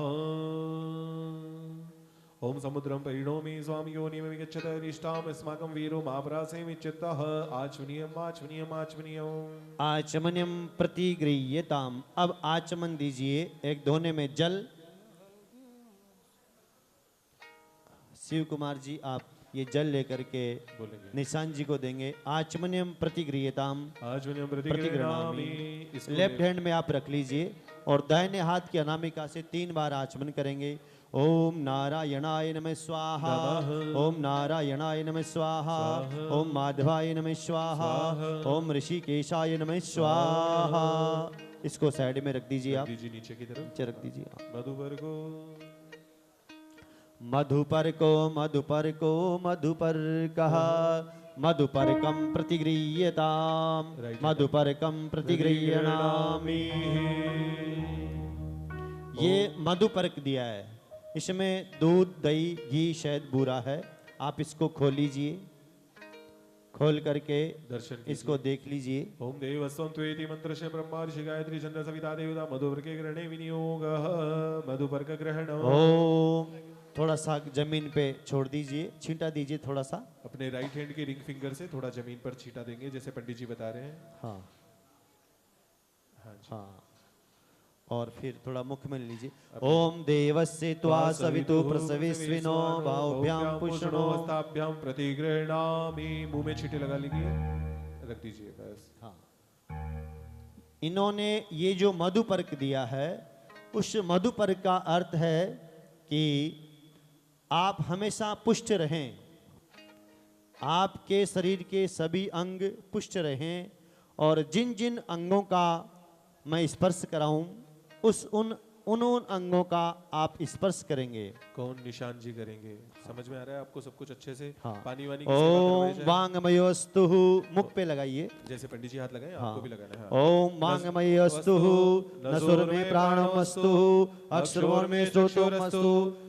ओम समुद्रं परिणोमि स्वामी योनिमि गच्छत निष्ठाम् अस्माकं वीरो महापरासेमि चित्तः। आचमनीयम् आचमनीयम् आचमनीयम्। आचमनम प्रतिगृह्यताम। अब आचमन दीजिए एक धोने में जल। शिव कुमार जी आप ये जल लेकर के बोलेंगे निशान जी को देंगे। आचमनम प्रतिगृह्यताम। आचमनीयम् प्रतिगृह्णामि। प्रतिगृह्णामि। इसको लेफ्ट हैंड में आप रख लीजिए और दाहिने हाथ की अनामिका से 3 बार आचमन करेंगे। ओम नारायणाय नमः स्वाहा। नमः। ओम नारायणाय नमः स्वाहा। स्वाहा। ओम माधवाय नमः स्वाहा। स्वाहा। ओम ऋषिकेशाय नमः स्वाहा। इसको साइड में रख दीजिए आप। दीजिए नीचे की तरफ। नीचे रख दीजिए आप। मधुबर को मधुपर को मधुपर को मधुपर कहा। मधुपरकम प्रतिगृह्यताम। Right. मधुपरकम प्रतिगृह्णामि। ये मधुपर्क दिया है, इसमें दूध दही घी शहद बूरा है। आप इसको खोल लीजिए, खोल करके दर्शन इसको देख लीजिए। ओम देवस्वं त्वेति मंत्रस्य ब्रह्मा ऋषि गायत्री चंद्र सविता देवता मधुपर्के ग्रहणे विनियोगः। मधुपर्क ग्रहणम्। ओम थोड़ा सा जमीन पे छोड़ दीजिए, छींटा दीजिए थोड़ा सा। अपने राइट हैंड के रिंग फिंगर से थोड़ा जमीन पर छींटा देंगे जैसे पंडित जी बता रहे हैं। हाँ हाँ जी। हाँ, और फिर थोड़ा मुख में लीजिए। ओम देवस्य त्वा सवितु प्रसविस्विनो बाहुभ्याम पुष्णो। हस्ताभ्याम प्रतिगृह्णामि। मुंह में छींटे लगा लीजिए, रख दीजिए बस। हाँ, इन्होंने ये जो मधुपर्क दिया है, उस मधुपर्क का अर्थ है कि आप हमेशा पुष्ट रहें, आपके शरीर के सभी अंग पुष्ट रहें और जिन जिन अंगों का मैं स्पर्श कराऊं उन उन अंगों का आप स्पर्श करेंगे। कौन निशान जी करेंगे? समझ में आ रहा है आपको सब कुछ अच्छे से? हाँ। पानी वानी की सेवा करवाई ओम जाए। वांगमयोस्तु, मुख पे लगाइए। जैसे पंडित जी हाथ लगाए हाँ। आपको भी लगाना है। ओम वांगमयोस्तु, नसुर में प्राणमस्तु, अक्षरोर में श्रोत्रमस्तु,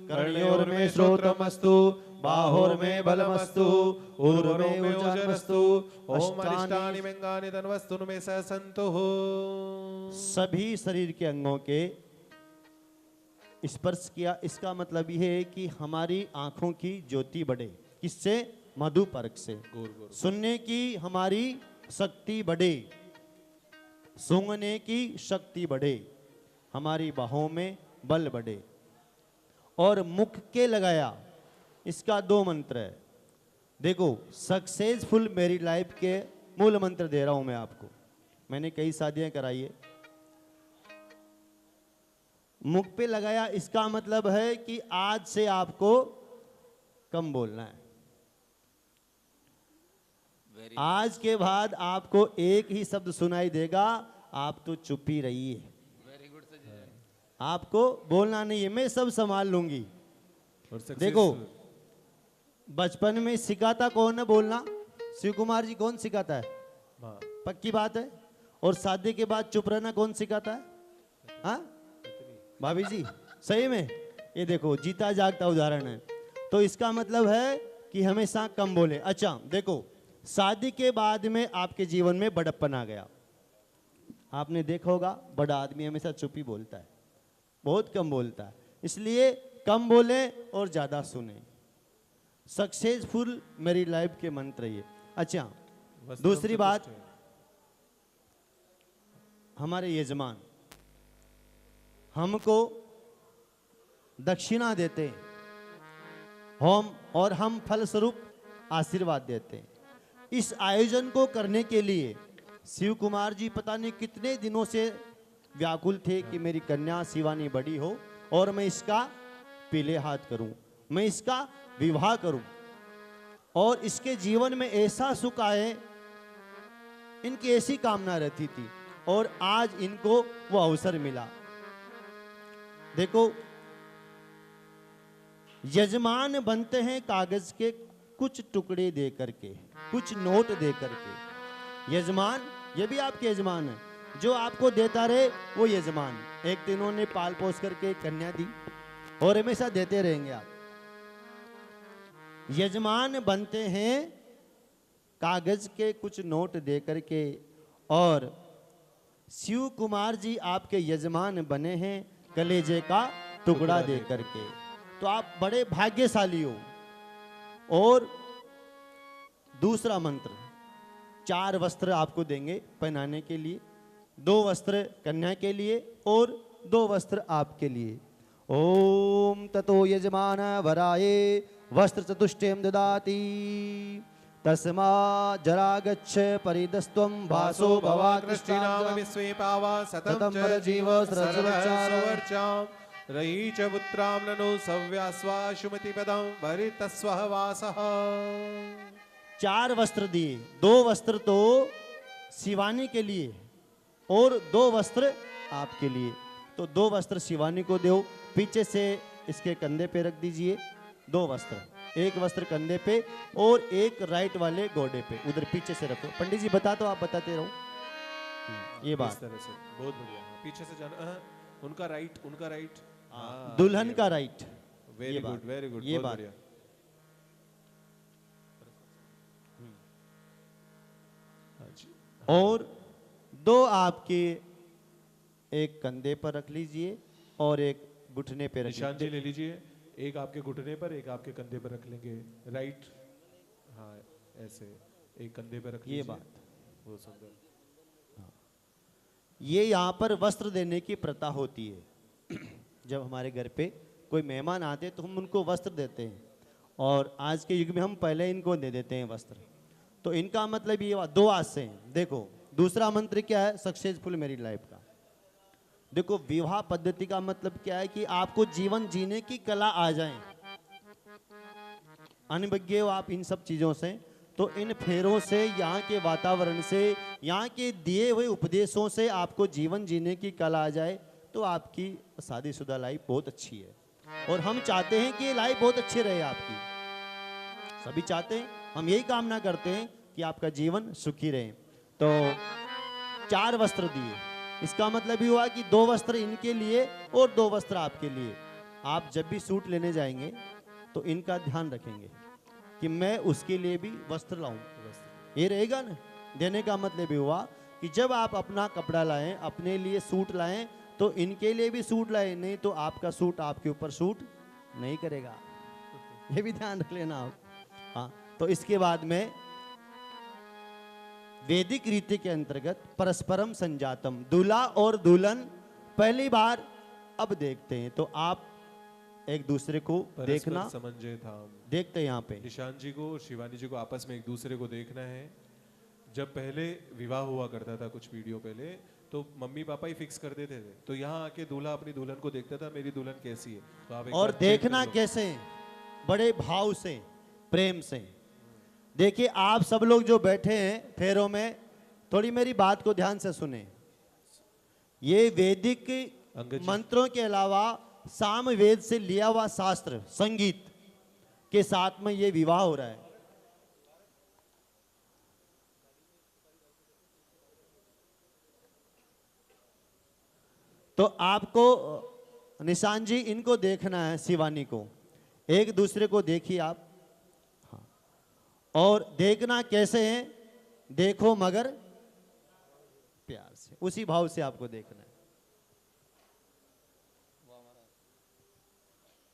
कर्णयोर में श्रोत्रमस्तु, बाहोर में बलमस्तु, ऊर्ध्व में ऊर्जामस्तु, ओम अष्टानि अरिष्टानि मंगानि तन्वस्तु में ससंतो हो। सभी शरीर के अंगों के स्पर्श किया। इसका मतलब यह है कि हमारी आंखों की ज्योति बढ़े। किससे? मधुपर्क से। गोर गोर। सुनने की हमारी शक्ति बढ़े, सूंघने की शक्ति बढ़े, हमारी बाहों में बल बढ़े। और मुख के लगाया, इसका 2 मंत्र है। देखो, सक्सेसफुल मेरी लाइफ के मूल मंत्र दे रहा हूं मैं आपको। मैंने कई शादियां कराई है। मुख पे लगाया, इसका मतलब है कि आज से आपको कम बोलना है। आज के बाद आपको एक ही शब्द सुनाई देगा, आप तो चुप ही रहिए। Very good sir. आपको बोलना नहीं है, मैं सब संभाल लूंगी। और success- देखो, बचपन में सिखाता कौन है बोलना? शिव कुमार जी कौन सिखाता है? हाँ। पक्की बात है। और शादी के बाद चुप रहना कौन सिखाता है? हाँ भाभी जी, सही में? ये देखो, जीता जागता उदाहरण है। तो इसका मतलब है कि हमेशा कम बोले। अच्छा देखो, शादी के बाद में आपके जीवन में बड़प्पन आ गया। आपने देखा होगा, बड़ा आदमी हमेशा चुप ही बोलता है, बहुत कम बोलता है। इसलिए कम बोले और ज्यादा सुने। सक्सेसफुल मेरी लाइफ के मंत्र ये। अच्छा, वस्त्रम दूसरी बात, चतुष्टय। हमारे यजमान हमको दक्षिणा देते हैं, और हम फलस्वरूप आशीर्वाद देते हैं। इस आयोजन को करने के लिए शिव कुमार जी पता नहीं कितने दिनों से व्याकुल थे कि मेरी कन्या शिवानी बड़ी हो और मैं इसका पीले हाथ करूं, मैं इसका विवाह करूं और इसके जीवन में ऐसा सुख आए। इनकी ऐसी कामना रहती थी और आज इनको वो अवसर मिला। देखो, यजमान बनते हैं कागज के कुछ टुकड़े दे करके, कुछ नोट दे करके। यजमान, ये भी आपके यजमान है। जो आपको देता रहे वो यजमान। एक दिन उन्होंने पाल पोस करके कन्या दी और हमेशा देते रहेंगे आप। यजमान बनते हैं कागज के कुछ नोट दे करके, और शिव कुमार जी आपके यजमान बने हैं कलेजे का टुकड़ा दे करके। तो आप बड़े भाग्यशाली हो। और दूसरा मंत्र, 4 वस्त्र आपको देंगे पहनाने के लिए। 2 वस्त्र कन्या के लिए और 2 वस्त्र आपके लिए। ओम ततो यजमान वराये वस्त्र चतुष्टयम ददाति तस्मा जरा गच्छ परिदस्त्वं भासो भवा कृष्णाम कृष्णाम विश्वे पावा सतम सतम च पर जीव जीव सरलचाम रही च पुत्राम ननु सव्यास्वा शुमति पदम भरितस्वः वासः। 4 वस्त्र दिए। 2 वस्त्र तो शिवानी के लिए और 2 वस्त्र आपके लिए। तो 2 वस्त्र शिवानी को दो, पीछे से इसके कंधे पे रख दीजिए 2 वस्त्र। एक वस्त्र कंधे पे और एक राइट वाले गोडे पे, उधर पीछे से रखो। पंडित जी बता, तो आप बताते रहो। ये इस बात, तरह से बहुत बढ़िया। पीछे से जाना, उनका राइट। हाँ, दुल्हन का राइट। वेरी ये गुड बात, वेरी गुड, ये बहुत बात। बढ़िया। हाँ जी। और 2 आपके एक कंधे पर रख लीजिए और एक घुटने पे रख निशान जी लीजिए। ले लीजिए, एक आपके घुटने पर, एक आपके कंधे पर रख लेंगे। राइट, हाँ ऐसे एक कंधे पर रख ये लीजिए। बात, बहुत सुंदर। ये यहाँ पर वस्त्र देने की प्रथा होती है। जब हमारे घर पे कोई मेहमान आते हैं तो हम उनको वस्त्र देते हैं, और आज के युग में हम पहले इनको दे देते हैं वस्त्र। तो इनका मतलब ये 2 आशे हैं। देखो, दूसरा मंत्र क्या है? सक्सेसफुल मेरी लाइफ का। देखो, विवाह पद्धति का मतलब क्या है कि आपको जीवन जीने की कला आ जाए। अनभिज्ञ हो आप इन सब चीजों से, तो इन फेरों से, यहाँ के वातावरण से, यहाँ के दिए हुए उपदेशों से आपको जीवन जीने की कला आ जाए, तो तो आपकी शादीशुदा लाइफ बहुत अच्छी है, और हम चाहते हैं कि ये लाइफ बहुत अच्छी रहे आपकी, सभी चाहते हैं, हम यही कामना करते हैं कि आपका जीवन सुखी रहे। तो 4 वस्त्र दिए, इसका मतलब ये हुआ कि 2 वस्त्र इनके लिए और 2 वस्त्र आपके लिए। आप जब भी सूट लेने जाएंगे तो इनका ध्यान रखेंगे कि मैं उसके लिए भी वस्त्र लाऊं, ये रहेगा ना। देने का मतलब ये हुआ कि जब आप अपना कपड़ा लाएं, अपने लिए सूट लाएं, तो इनके लिए भी सूट लाएं, नहीं तो आपका सूट आपके ऊपर सूट नहीं करेगा, ये भी ध्यान रख लेना आप। हाँ, तो इसके बाद में वैदिक रीति के अंतर्गत परस्परम संजातम, दूल्हा और दुल्हन पहली बार अब देखते हैं, तो आप एक दूसरे को देखना समझे था, देखते हैं यहाँ पे निशांत जी को और शिवानी जी को आपस में एक दूसरे को देखना है। जब पहले विवाह हुआ करता था कुछ वीडियो पहले, तो मम्मी पापा ही फिक्स कर देते थे, तो यहाँ आके दूल्हा अपनी दुल्हन को देखता था, मेरी दुल्हन कैसी है, तो आप एक और बार check देखना कर लो। कैसे, बड़े भाव से, प्रेम से। देखिए आप सब लोग जो बैठे हैं फेरों में, थोड़ी मेरी बात को ध्यान से सुने। ये वैदिक अंगद जी। मंत्रों के अलावा साम वेद से लिया हुआ शास्त्र संगीत के साथ में ये विवाह हो रहा है। तो आपको निशान जी इनको देखना है, शिवानी को, एक दूसरे को देखिए आप। हाँ, और देखना कैसे है, देखो मगर प्यार से, उसी भाव से आपको देखना है।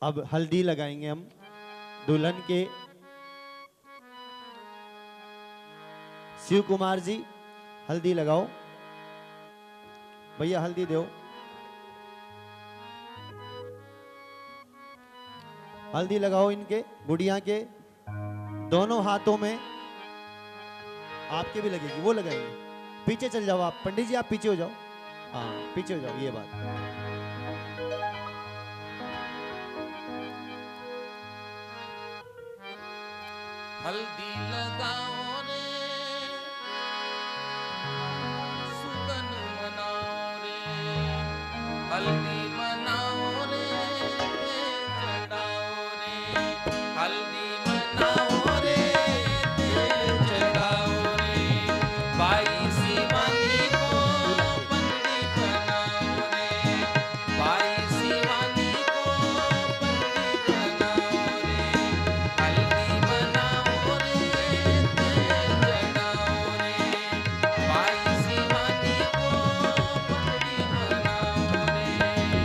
अब हल्दी लगाएंगे हम दुल्हन के। शिव कुमार जी हल्दी लगाओ, भैया हल्दी दो। हल्दी लगाओ इनके गुड़िया के दोनों हाथों में, आपके भी लगेगी, वो लगाएंगे। पीछे चल जाओ आप, पंडित जी आप पीछे हो जाओ, हाँ पीछे हो जाओ, ये बात। हल्दी लगाओ रे, सुगन मनाओ रे, हल्दी मनाओ रे, चढ़ाओ रे, हल्दी मनाओ रे, चढ़ाओ रे, बाई शिवानी को पत्नी बनाओ रे, बाई शिवानी को पत्नी बनाओ रे, हल्दी मनाओ रे, चढ़ाओ रे, बाई शिवानी को पत्नी बनाओ रे।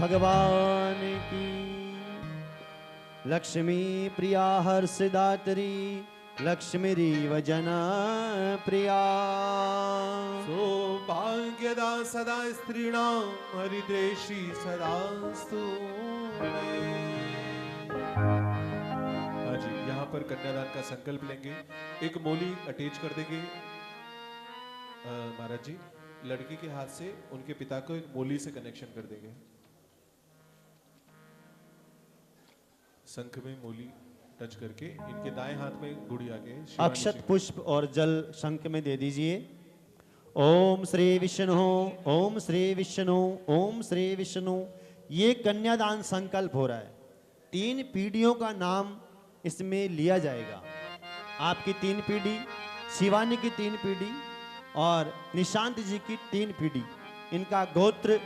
भगवान की। लक्ष्मी प्रिया हर्षदात्री लक्ष्मीरीव जना प्रिया। सौभाग्यदा सदा स्त्रीणां हरिद्रेशी सदास्तु मे। हाँ जी, यहाँ पर कन्यादान का संकल्प लेंगे। एक मोली अटैच कर देंगे महाराज जी, लड़की के हाथ से उनके पिता को एक मोली से कनेक्शन कर देंगे। शंख में मोली टच करके इनके दाएं हाथ में गुड़िया के अक्षत पुष्प और जल शंख में दे दीजिए। ओम श्री विष्णु, ओम श्री विष्णु, ओम श्री विष्णु। ये कन्यादान संकल्प हो रहा है। 3 पीढ़ियों का नाम इसमें लिया जाएगा। आपकी 3 पीढ़ी, शिवानी की 3 पीढ़ी और निशांत जी की 3 पीढ़ी। इनका गोत्र,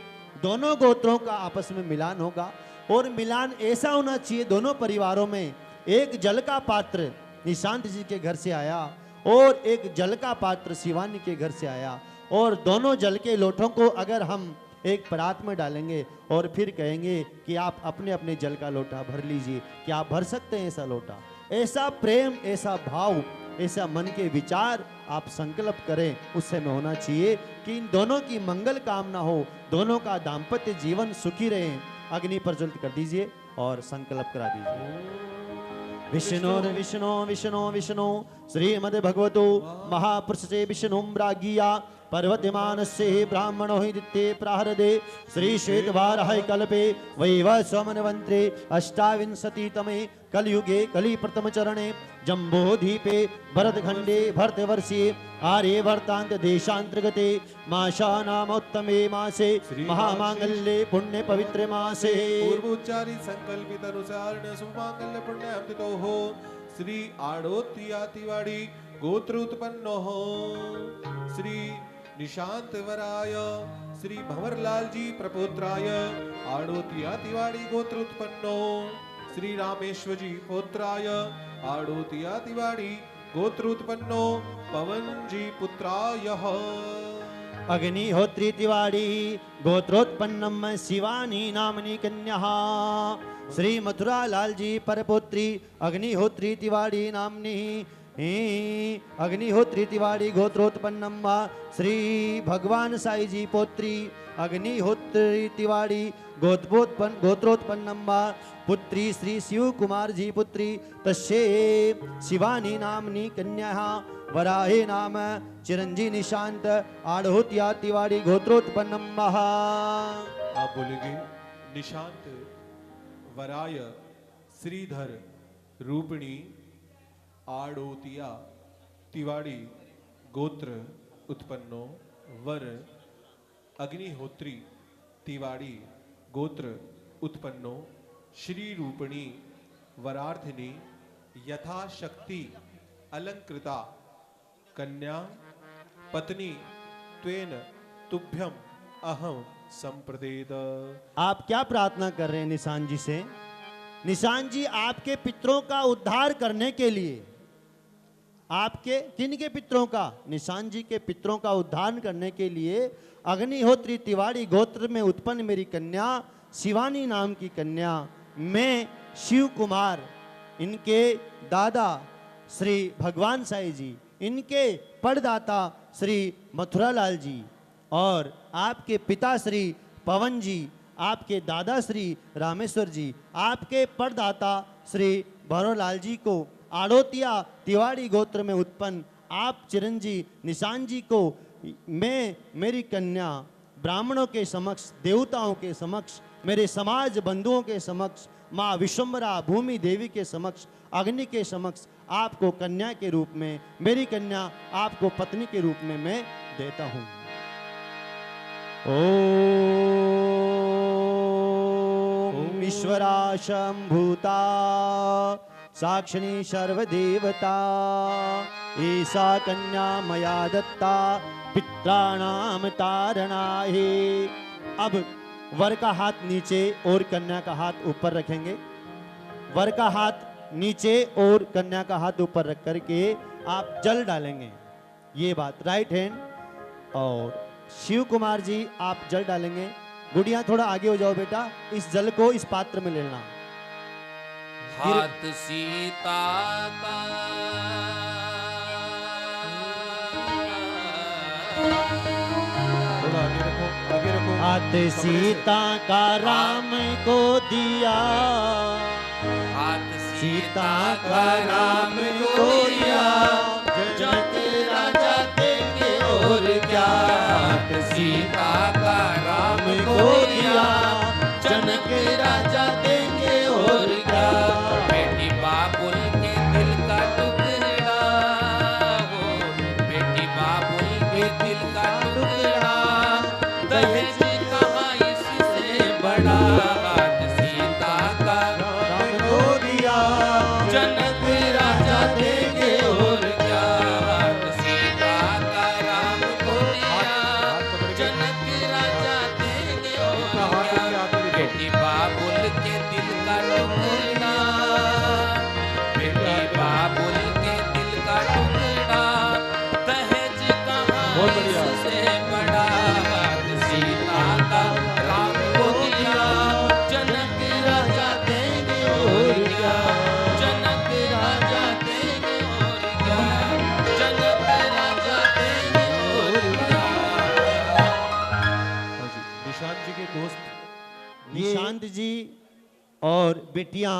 दोनों गोत्रों का आपस में मिलान होगा। और मिलान ऐसा होना चाहिए, दोनों परिवारों में एक जल का पात्र निशांत जी के घर से आया और एक जल का पात्र शिवानी के घर से आया, और दोनों जल के लोटों को अगर हम एक परात में डालेंगे और फिर कहेंगे कि आप अपने अपने जल का लोटा भर लीजिए, क्या आप भर सकते हैं ऐसा लोटा? ऐसा प्रेम, ऐसा भाव, ऐसा मन के विचार आप संकल्प करें। उस समय होना चाहिए कि इन दोनों की मंगल कामना हो, दोनों का दाम्पत्य जीवन सुखी रहे। अग्नि प्रज्वलित कर दीजिए और संकल्प करा दीजिए। विष्णु विष्णु विष्णु विष्णु श्रीमद भगवतो महापुरुष से विष्णु रागिया पर्वतमानस्य ब्राह्मणो हि दित्ये प्राहरदे श्री श्वेतवाराह कल्पे वैवस्वमन्वन्त्रे अष्टाविंशतितमे कलयुगे कलि प्रथम चरणे जम्बोधीपे भरतखंडे भरतवर्षे आर्यवर्तान्त देशान्तर्गते मासानामोत्तमे मासे महामांगल्ये पुण्य पवित्र मासे। पूर्वोच्चारित संकल्पित अनुसार सुमांगल्य पुण्य अमृतो हो श्री आड़ोतिया तिवाड़ी गोत्र उत्पन्नो हो श्री निशांत वराय श्री भंवरलाल जी प्रपोत्राय आड़ोतिया तिवाड़ी गोत्र उत्पन्नो श्री रामेश्वर जी पोत्राय आड़ोतिया तिवाड़ी गोत्र उत्पन्नो पवन जी पुत्राय। अग्निहोत्री तिवाड़ी गोत्रोत्पन्नम शिवानी नामनी कन्या श्री मथुरा लाल जी परपुत्री अग्निहोत्री तिवाड़ी नामनी अग्निहोत्री तिवाड़ी गोत्रोत्पन्नम श्री भगवान साई जी पौत्री अग्निहोत्री तिवाड़ी गोत्रोत्पन्नम पुत्री श्री शिव कुमार जी पुत्री तस्ये शिवानी नामनी कन्या वराहे नाम चिरंजी निशांत आड़ोतिया तिवाड़ी गोत्रोत्पन्नम। आप बोलेंगे निशांत वराय श्रीधर रूपिणी आड़ोतिया तिवाड़ी गोत्र उत्पन्नो वर अग्निहोत्री तिवाड़ी गोत्र उत्पन्नो श्री रूपिणी वरार्थिनी यथाशक्ति अलंकृता कन्या पत्नी त्वेन तुभ्यम अहम संप्रदेत। आप क्या प्रार्थना कर रहे हैं निशान जी से? निशान जी आपके पितरों का उद्धार करने के लिए, आपके किनके पितरों का? निशान जी के पितरों का उद्धार करने के लिए अग्निहोत्री तिवाड़ी गोत्र में उत्पन्न मेरी कन्या शिवानी नाम की कन्या, मैं शिव कुमार, इनके दादा श्री भगवान साई जी, इनके परदाता श्री मथुरा लाल जी और आपके पिता श्री पवन जी, आपके दादा श्री रामेश्वर जी, आपके परदाता श्री भरोलाल जी को आड़ोतिया तिवाड़ी गोत्र में उत्पन्न आप चिरंजी निशान जी को मैं मेरी कन्या ब्राह्मणों के समक्ष, देवताओं के समक्ष, मेरे समाज बंधुओं के समक्ष, माँ विश्वम्भरा भूमि देवी के समक्ष, अग्नि के समक्ष आपको कन्या के रूप में, मेरी कन्या आपको पत्नी के रूप में मैं देता हूं। ओम ईश्वरा शंभूता साक्षिणी सर्वदेवता ऐसा कन्या मया दत्ता पित्राणाम तारणाहे। अब वर का हाथ नीचे और कन्या का हाथ ऊपर रखेंगे। वर का हाथ नीचे और कन्या का हाथ ऊपर रख करके आप जल डालेंगे। ये बात राइट हैंड, और शिव कुमार जी आप जल डालेंगे गुड़िया थोड़ा आगे हो जाओ बेटा, इस जल को इस पात्र में लेना। हाथ सीता का थोड़ा आगे रखो, आगे रखो। हाथ सीता का राम को दिया, हाथ सीता का राम को दिया, जनक राजा देंगे और क्या। हाथ सीता का राम को दिया, जनक राजा देंगे और क्या। बेटी बाबुल के दिल का टुकड़ा हो, बेटी बाबुल के दिल का टुकड़ा, दहेज कहाँ इससे बड़ा। हाथ सीता का राम को दिया, जनक राजा देंगे और क्या। हाथ सीता का राम को दिया, जनक राजा देंगे और क्या। बेटी बाबुल के दिल का टुकड़ा, बेटी बाबुल के दिल का टुकड़ा, दहेज कहाँ इससे बड़ा। हाथ सीता का राम को दिया, जनक राजा देंगे और क्या। जनक राजा देंगे और क्या, जनक राजा देंगे और क्या। हाँ जी, निशांत जी के दोस्त निशांत जी और बेटियां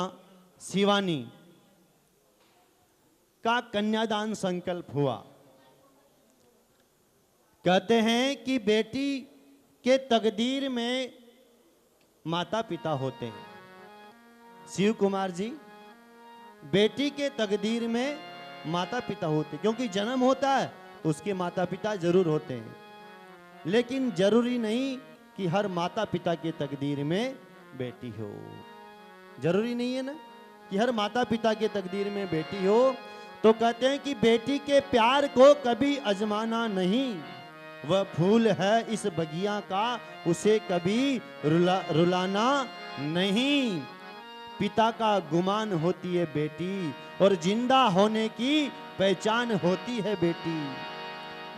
शिवानी का कन्यादान संकल्प हुआ। कहते हैं कि बेटी के तकदीर में माता पिता होते हैं। शिव कुमार जी, बेटी के तकदीर में माता पिता होते हैं, क्योंकि जन्म होता है तो उसके माता पिता जरूर होते हैं, लेकिन जरूरी नहीं कि हर माता पिता के तकदीर में बेटी हो। जरूरी नहीं है ना कि हर माता पिता के तकदीर में बेटी हो। तो कहते हैं कि बेटी के प्यार को कभी अजमाना नहीं, वह फूल है इस बगिया का, उसे कभी रुलाना नहीं। पिता का गुमान होती है बेटी, और जिंदा होने की पहचान होती है बेटी।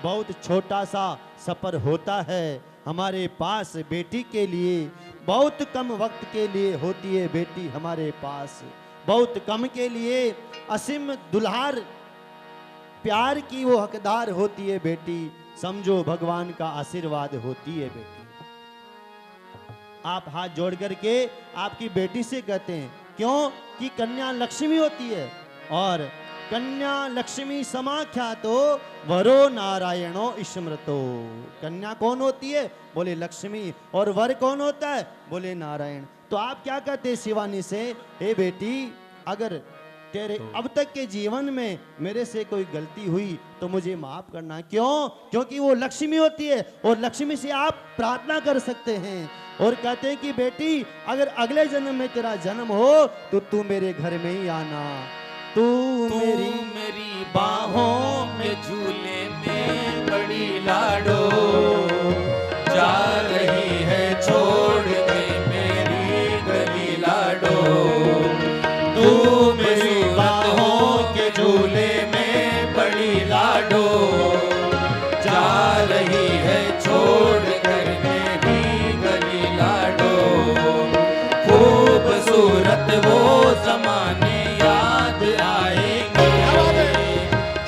बहुत छोटा सा सफर होता है हमारे पास बेटी के लिए, बहुत कम वक्त के लिए होती है बेटी हमारे पास, बहुत कम के लिए असीम दुल्हार प्यार की वो हकदार होती है बेटी। समझो भगवान का आशीर्वाद होती है बेटी। आप हाथ जोड़ करके आपकी बेटी से कहते हैं, क्यों कि कन्या लक्ष्मी होती है, और कन्या लक्ष्मी समाख्यातो वरो नारायणो स्मृतो। कन्या कौन होती है? बोले लक्ष्मी। और वर कौन होता है? बोले नारायण। तो आप क्या कहते हैं शिवानी से, हे बेटी, अगर तेरे अब तक के जीवन में मेरे से कोई गलती हुई तो मुझे माफ करना। क्यों? क्योंकि वो लक्ष्मी होती है, और लक्ष्मी से आप प्रार्थना कर सकते हैं। और कहते हैं कि बेटी, अगर अगले जन्म में तेरा जन्म हो तो तू मेरे घर में ही आना। तू मेरी बाहों में झूले में बड़ी लाडो, जा रही है छोड़ के मेरी गली लाडो। तू मेरी बाहों के झूले में बड़ी लाडो, जा रही है छोड़ कर मेरी गली लाडो। खूबसूरत वो जमाने याद आएंगे,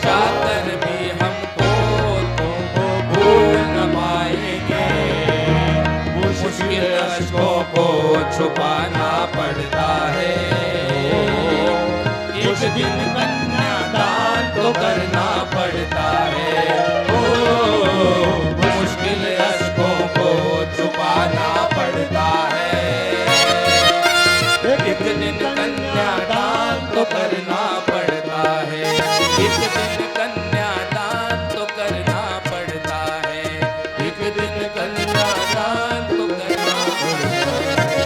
जाकर भी हमको तुमको भूल न पाएंगे। मुश्किल अश्कों को छुपाना पड़ता है, एक दिन कन्यादान तो करना पड़ता है। ओ मुश्किल अश्कों को छुपाना पड़ता है, एक दिन कन्यादान तो करना पड़ता है। एक दिन कन्यादान तो करना पड़ता है, एक दिन कन्यादान तो करना पड़ता है।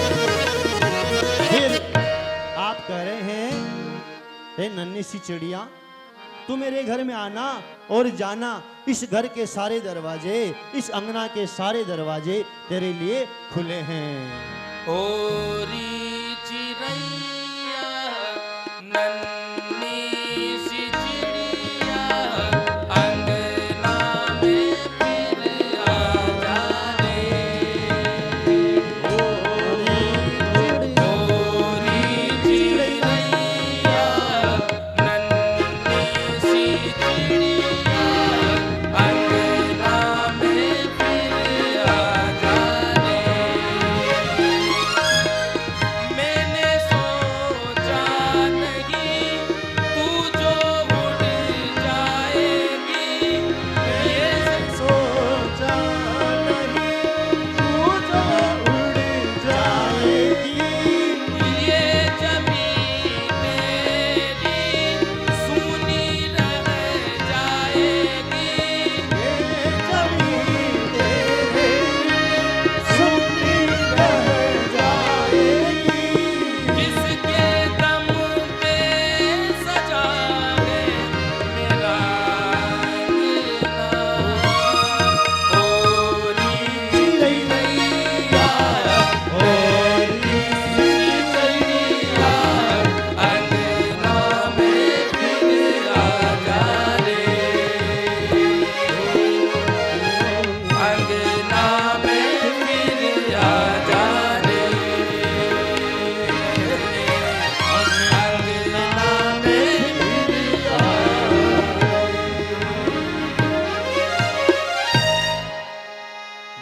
फिर आप कह रहे हैं, हे नन्ही सी चिड़िया, तू मेरे घर में आना और जाना। इस घर के सारे दरवाजे, इस अंगना के सारे दरवाजे तेरे लिए खुले हैं। ओरी चिड़ैया नन्ही सी चिड़िया, अंगना में फिर आ जा रे।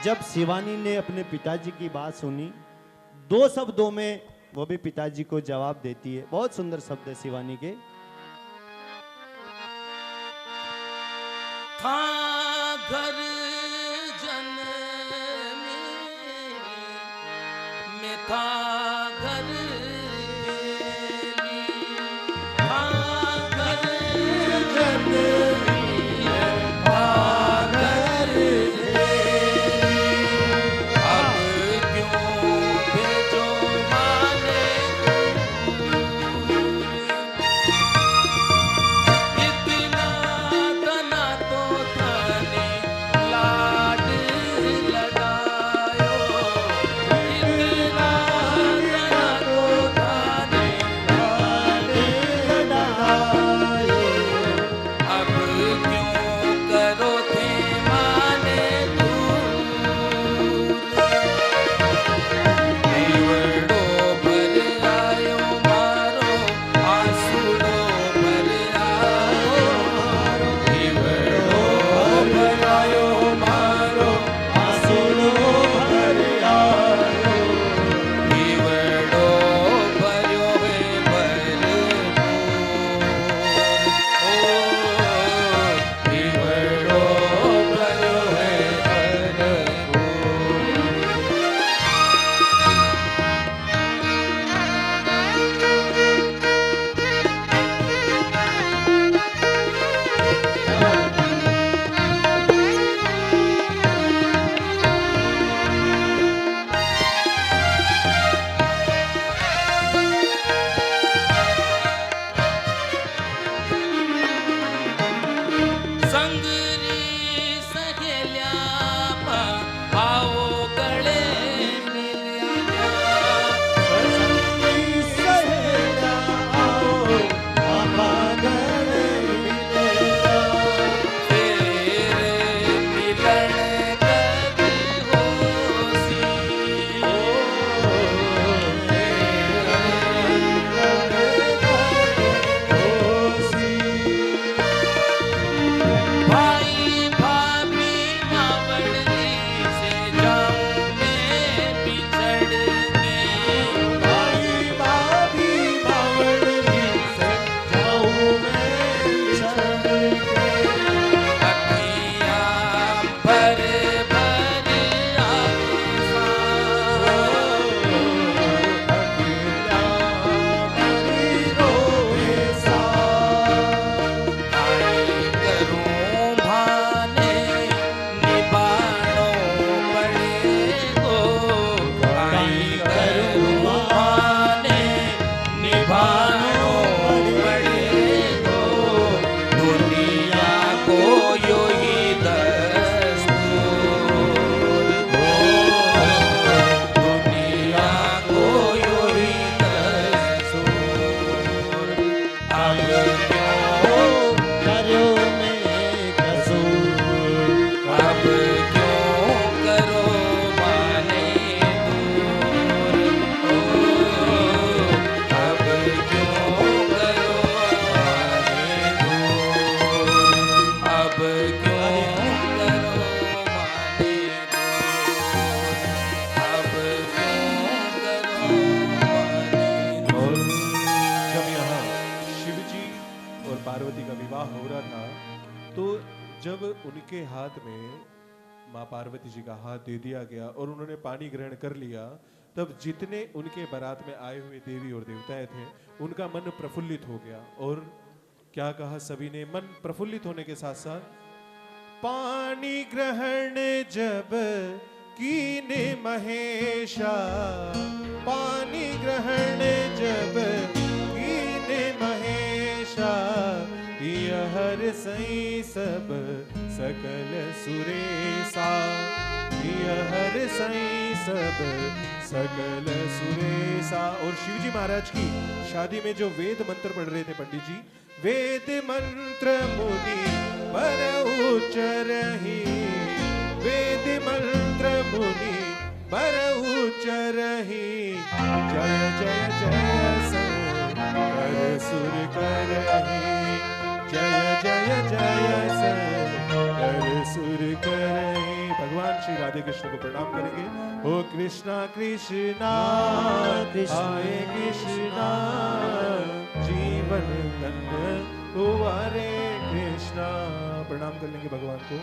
जब शिवानी ने अपने पिताजी की बात सुनी, 2 शब्दों में वो भी पिताजी को जवाब देती है। बहुत सुंदर शब्द है शिवानी के। था घर जननी में था घर केली, था घर जननी में था घर केली। अब क्यों भेजो माने इतना तना तो थाने लाड लगायो, इतना तना तो थाने लाड लगायो। अब क्यों करो थे माने दूर, देवड़ो भर आयो मारो आंसुड़ो भर आयो मारो, देवड़ो भर आयो मारो आंसुड़ो भर आयो, देवड़ो भर्यो है भरपूर, ओ देवड़ो भर्यो है भरपूर। संगरी सहेल्या आओ गले मिल्या, संगी सहेला आओ आपा गले मिलेगा। तेरे मिलन कद होसी, भाई भाभी मावड़ी से जाऊं मैं बिछड़ के, भाई भाभी बावड़ी से जाऊं मैं बिछड़ के। अखियाँ भर भर आंसू, आई करूं भाने निभानो पड़ेगो, आई करूं भाने निभानो पड़ेगो। दुनिया को यो ही दस्तूर, दुनिया को यो ही दस्तूर। अब क्यों करो में कसूर, अब क्यों करो माने दूर, ओ अब क्यों करो माने दूर, अब क्यों करो माने दूर, अब क्यों करो माने दूर। और जब यहाँ शिव जी और पार्वती का विवाह हो रहा था, तो जब उनके हाथ में माँ पार्वती जी का हाथ दे दिया गया और उन्होंने पानी ग्रहण कर लिया, तब जितने उनके बारात में आए हुए देवी और देवताएं थे, उनका मन प्रफुल्लित हो गया। और क्या कहा सभी ने, मन प्रफुल्लित होने के साथ साथ, पानी ग्रहण जब कीने महेशा, पानी ग्रहण जब कीने महेशा, हर सई सब सकल सुरेसा, हर सई सब सकल सुरेसा। और शिवजी महाराज की शादी में जो वेद मंत्र पढ़ रहे थे पंडित जी, वेद मंत्र मुनि पर उच्चरहि, वेद मंत्र मुनि पर उच्चरहि, जय जय जय कर सुर करहि, जय जय जय कर सुर करहि। भगवान श्री राधे कृष्ण को प्रणाम करेंगे। ओ कृष्णा कृष्णा आए कृष्णा जीवन धन्य हुआ रे कृष्णा। प्रणाम कर लेंगे भगवान को।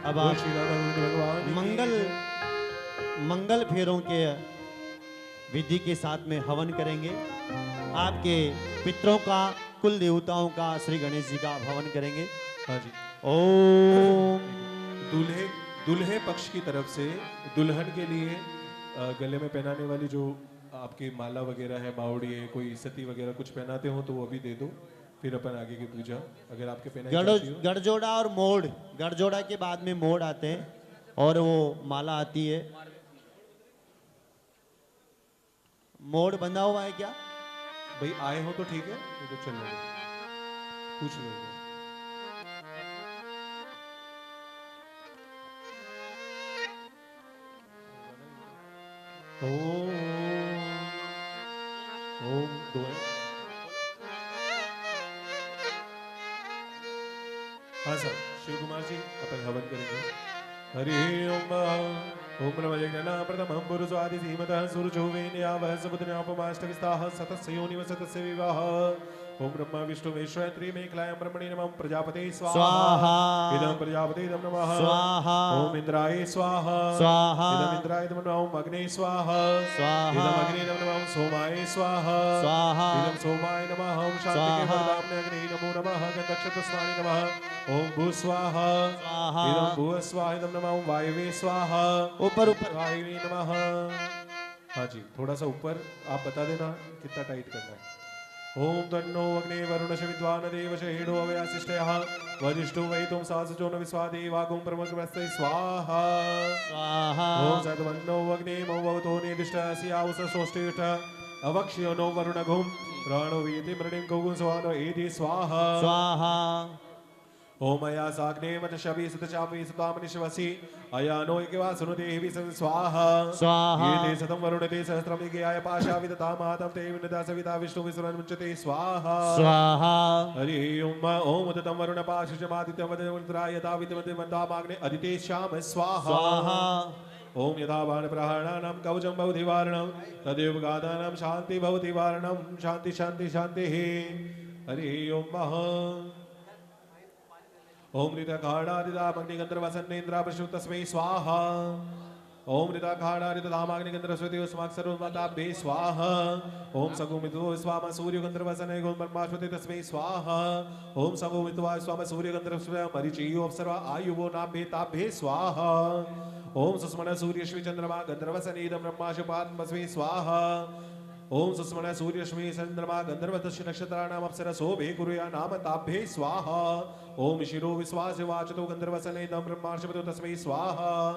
अब ओ आप श्री राधा गोविंद भगवान की मंगल फेरों के विधि के साथ में हवन करेंगे। आपके पितरों का, कुल देवताओं का, श्री गणेश जी का आप हवन करेंगे। हाँ जी। ओम दूल्हे पक्ष की तरफ से दुल्हन के लिए गले में पहनाने वाली जो आपकी माला वगैरह है, बावड़ी है, कोई सती वगैरह कुछ पहनाते हो तो वो भी दे दो, फिर अपन आगे की पूजा अगर आपके पहनाई जाती हो। गढ़जोड़ा और मोड़, गढ़जोड़ा के बाद में मोड़ आते हैं और वो माला आती है। मोड़ बंधा हुआ है क्या? भाई आए हो तो ठीक है, नहीं तो चल रहे पूछ लो। ओम दो है। हाँ सर, शिव कुमार जी अपन हवन करेंगे। हरि ओम ओम नमः यज्ञना प्रथमं पुरुषादि धीमतः सुरजो वेनयावः समुद्रनापमाष्टविस्ताः सतस्य योनिव सतस्य विवाह। ओम ब्रह्मा विष्णु महेश्वर त्रिमेकलाय ब्रह्मणे नमः प्रजापते स्वाहा। इदं प्रजापते इदं नमः स्वाहा। ओम इंद्राय स्वाहा स्वाहा। इदं इंद्राय इदं नमः अग्ने स्वाहा स्वाहा। इदं अग्ने इदं नमः सोमाय स्वाहा स्वाहा। इदं सोमाय नमः ओम शांति वरदाम्ने अग्ने नमो नमः गन्धक्षतस्वानि नमः ओम भू स्वाहा स्वाहा। इदं भू स्वाहा इदं नमः ओम वायवे स्वाहा। ऊपर ऊपर वायवे नमः। हाँ जी, थोड़ा सा ऊपर आप बता देना कितना टाइट करना है। ओम तन्नो अग्ने वरुणश विद्वान देवश हेडो अवयासिष्टयः वजिष्ठो वै तुम सासुचो न विस्वादे वागुं प्रमग्रस्ते स्वाहा स्वाहा। ओम सद्वन्नो अग्ने मौवतो नेदिष्टस्य यावस सोष्टिष्ठ अवक्ष्यो नो वरुणघुं प्राणो वीति मृणिं गौगुं स्वानो एति स्वाहा स्वाहा। ओम अया साग्ने वच शबि सतचापि सुतामनिशवसि अयानो इकवा सुनुते विसं स्वाहा स्वाहा। ये ते सतं वरुणते सहस्रं इकयाय पाशा विदता मातं ते विनदा सविता विष्णु विसुरन् मुच्यते स्वाहा स्वाहा। हरि ओम ओम ततं वरुण पाशुजमादित्यं वदन्त्राय यथा विद्यमन्तामाग्ने अदिते श्याम स्वाहा स्वाहा। ओम यथा बाण प्रहाणानां कवचं भवति वारणं तदेव गादानां शान्ति भवति वारणं शान्ति शान्ति शान्तिः। हरि ओम ओम ऋतखाणादिदामग्निगन्धर्वसन्नेन्द्रा प्रशु तस्मै स्वाहा। ओम ऋतखाणादिदामाग्निगन्धर्वस्वति स्माक्षरोन्मताभ्ये स्वाहा। ओम सगुमित्वो स्वाम सूर्यगन्धर्वसने गुणब्रह्माश्वते तस्मै स्वाहा। ओम सगुमित्वा स्वाम सूर्यगन्धर्वस्व मरीचियो अप्सरा आयुवो नाभ्ये ताभ्ये स्वाहा। ओम सुस्मन सूर्यश्वी चंद्रमा गन्धर्वसनेदं ब्रह्माशुपात्मस्मै स्वाहा। ओम सुस्मन सूर्यश्मी चंद्रमा गंधर्वतस्य नक्षत्राणाम अप्सरसो भे कुरुया नाम ताभ्ये स्वाहा। ओम शिरो विश्वास वाचतो गंधर्वसनेदं ब्रह्माशुपतो तस्मै स्वाहा।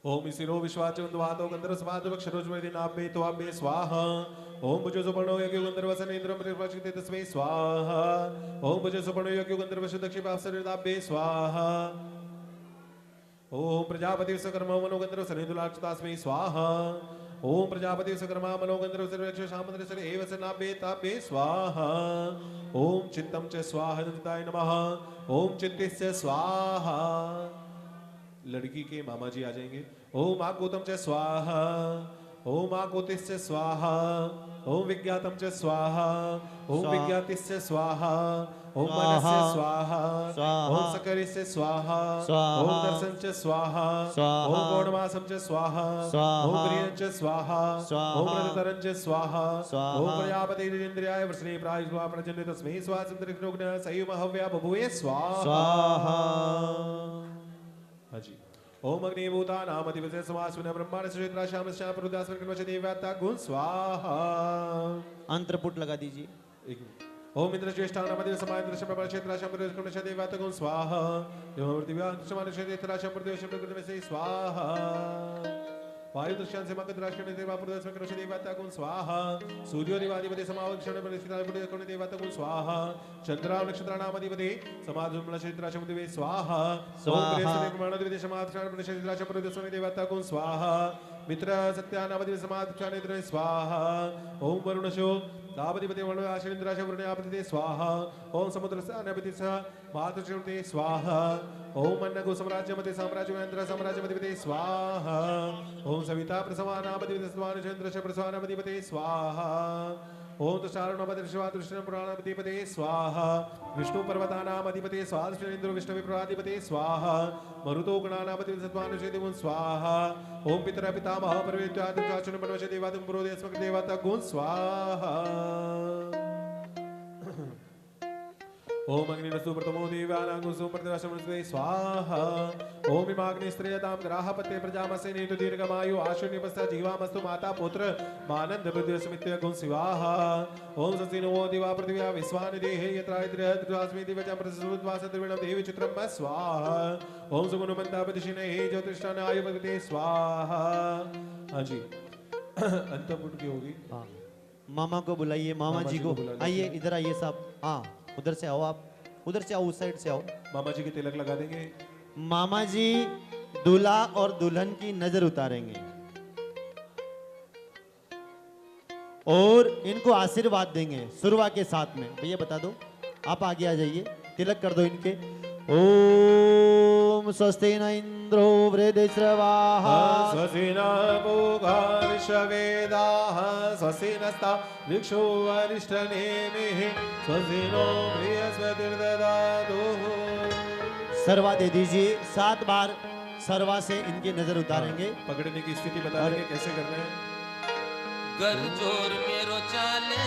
ओम शिरो विश्वाचो गंधर्वस्वातो अक्षरोज्वलिते नाभ्ये त्वाभ्ये स्वाहा। ओम भुजो सुपर्णो यज्ञो गंधर्वसनेन्द्रं प्रतिपक्षते तस्मै स्वाहा। ओम भुजो सुपर्णो यज्ञो गंधर्वशुदक्षिपाप्सरताभ्ये स्वाहा। ओम प्रजापति विश्वकर्मा मनोगंधर्वसनेन्दुलाक्षतास्मै स्वाहा। ओम प्रजापति विश्वकर्मा मनोगंधर्वसर्वक्षामन्द्रसर एव सनाभ्ये ताभ्ये स्वाहा। ओम चित्तं च स्वाहा दत्ताय नमः। ओम चित्तिस्य स्वाहा। लड़की के मामा जी आ जाएंगे। ओम आकोतम च स्वाहा। ओम आकोतिस्य स्वाहा। ओम विज्ञातम च स्वाहा। ओम विज्ञातिस्य स्वाहा। ओम मनस्य स्वाहा। ओम सकरिस्य स्वाहा। ओम दर्शन च स्वाहा। ओम पौर्णमासं च स्वाहा। ओम प्रियं च स्वाहा। ओम रजतरं च स्वाहा। ओम प्रजापतिरिन्द्रियाय वृषणे प्रायुष्वा प्रजन्य तस्मै स्वासंतरिक्षोग्न संयुमहव्या बभूवे स्वाहा। हाँ जी। ओम अग्निभूतानामधिपते समास्विन ब्रह्मांड सुरेन्द्र श्याम श्याम प्रदास वच देवता गुण स्वाहा। अंतरपुट लगा दीजिए। एक मिनट। ओम इंद्र ज्येष्ठानामधिपते समान्द्र प्रबल क्षेत्र श्याम प्रदेश देवता गुण स्वाहा। एवं दिव्या समान क्षेत्र श्याम प्रदेश में स्वाहा। वायु दृश्यान से मकर राष्ट्र देवा प्रदेश में कृष्ण देवता गुण स्वाहा। सूर्योदिवादिपति समावक्षण प्रदेश गुण देवता गुण स्वाहा। चंद्रा नक्षत्राणामधिपति समाधुमल क्षेत्र समुद्र स्वाहा। ओम प्रेषणे प्रमाणाधिपति समाधक्षण प्रदेश क्षेत्र प्रदेश में देवता गुण स्वाहा। मित्र सत्यानामधिपति समाधक्षण स्वाहा। ओम वरुणशो दावधिपति वरुणाशेन्द्राश वरुण्यापति स्वाहा। ओम समुद्र स्थानापति मातृचूर्ते स्वाहा ओम अन्नगो साम्राज्यमते साम्राज्यमेन्द्र साम्राज्यमधिपते स्वाहा ओम सविता प्रसवानामधिपते स्वानचन्द्रश प्रसवानामधिपते स्वाहा ओम तुषारुणमदृशवादृष्टं पुराणाधिपते स्वाहा विष्णु पर्वतानामधिपते स्वादृष्टेन्द्र विष्णुविप्राधिपते स्वाहा मरुतो गणानामधिपते सत्वानुषेदिमुं स्वाहा ओम पितरा पितामह परवेत्यादिचाचुन मनवशे देवादिं पुरोदेस्मक देवता गुण स्वाहा ओम अग्निनस्तु प्रथमो देवानां सुप्रतिवशमस्ते स्वाहा ओम इमाग्निस्त्रियतां ग्राहपते प्रजामसे नेतु दीर्घमायु आशुनिपस्ता जीवामस्तु माता पुत्र मानंद बुद्धिस्मित्य गुण शिवाहा ओम ससिनो दिवा पृथिव्या विश्वानि देहे यत्रा इन्द्रियद्वास्मि दिवचं प्रसुद्वास द्रविणं देवी चित्रं स्वाहा ओम सुगुणमन्ता पदिशिने ज्योतिष्ठान आयुपते स्वाहा। हाँ जी अंतपुट की होगी। हाँ मामा को बुलाइए, मामा जी को आइए इधर आइए साहब। हाँ उधर से आओ, आप उधर से आओ, उस साइड से आओ। मामा जी के तिलक लगा देंगे। मामा जी दूल्हा और दुल्हन की नजर उतारेंगे और इनको आशीर्वाद देंगे सुरवा के साथ में। भैया बता दो, आप आगे आ जाइए, तिलक कर दो इनके। ओम स्वस्ति न इंद्रो वृद्धश्रवाः स्वस्ति न पूषा विश्ववेदाः स्वस्ति नस्ता ऋक्षो अरिष्टनेमिः स्वस्ति नो बृहस्पतिर्दधातु। सरवा दे दीजिए, 7 बार सरवा से इनकी नजर उतारेंगे। पकड़ने की स्थिति बता देंगे कैसे करना है। कर जोर मेरो चाले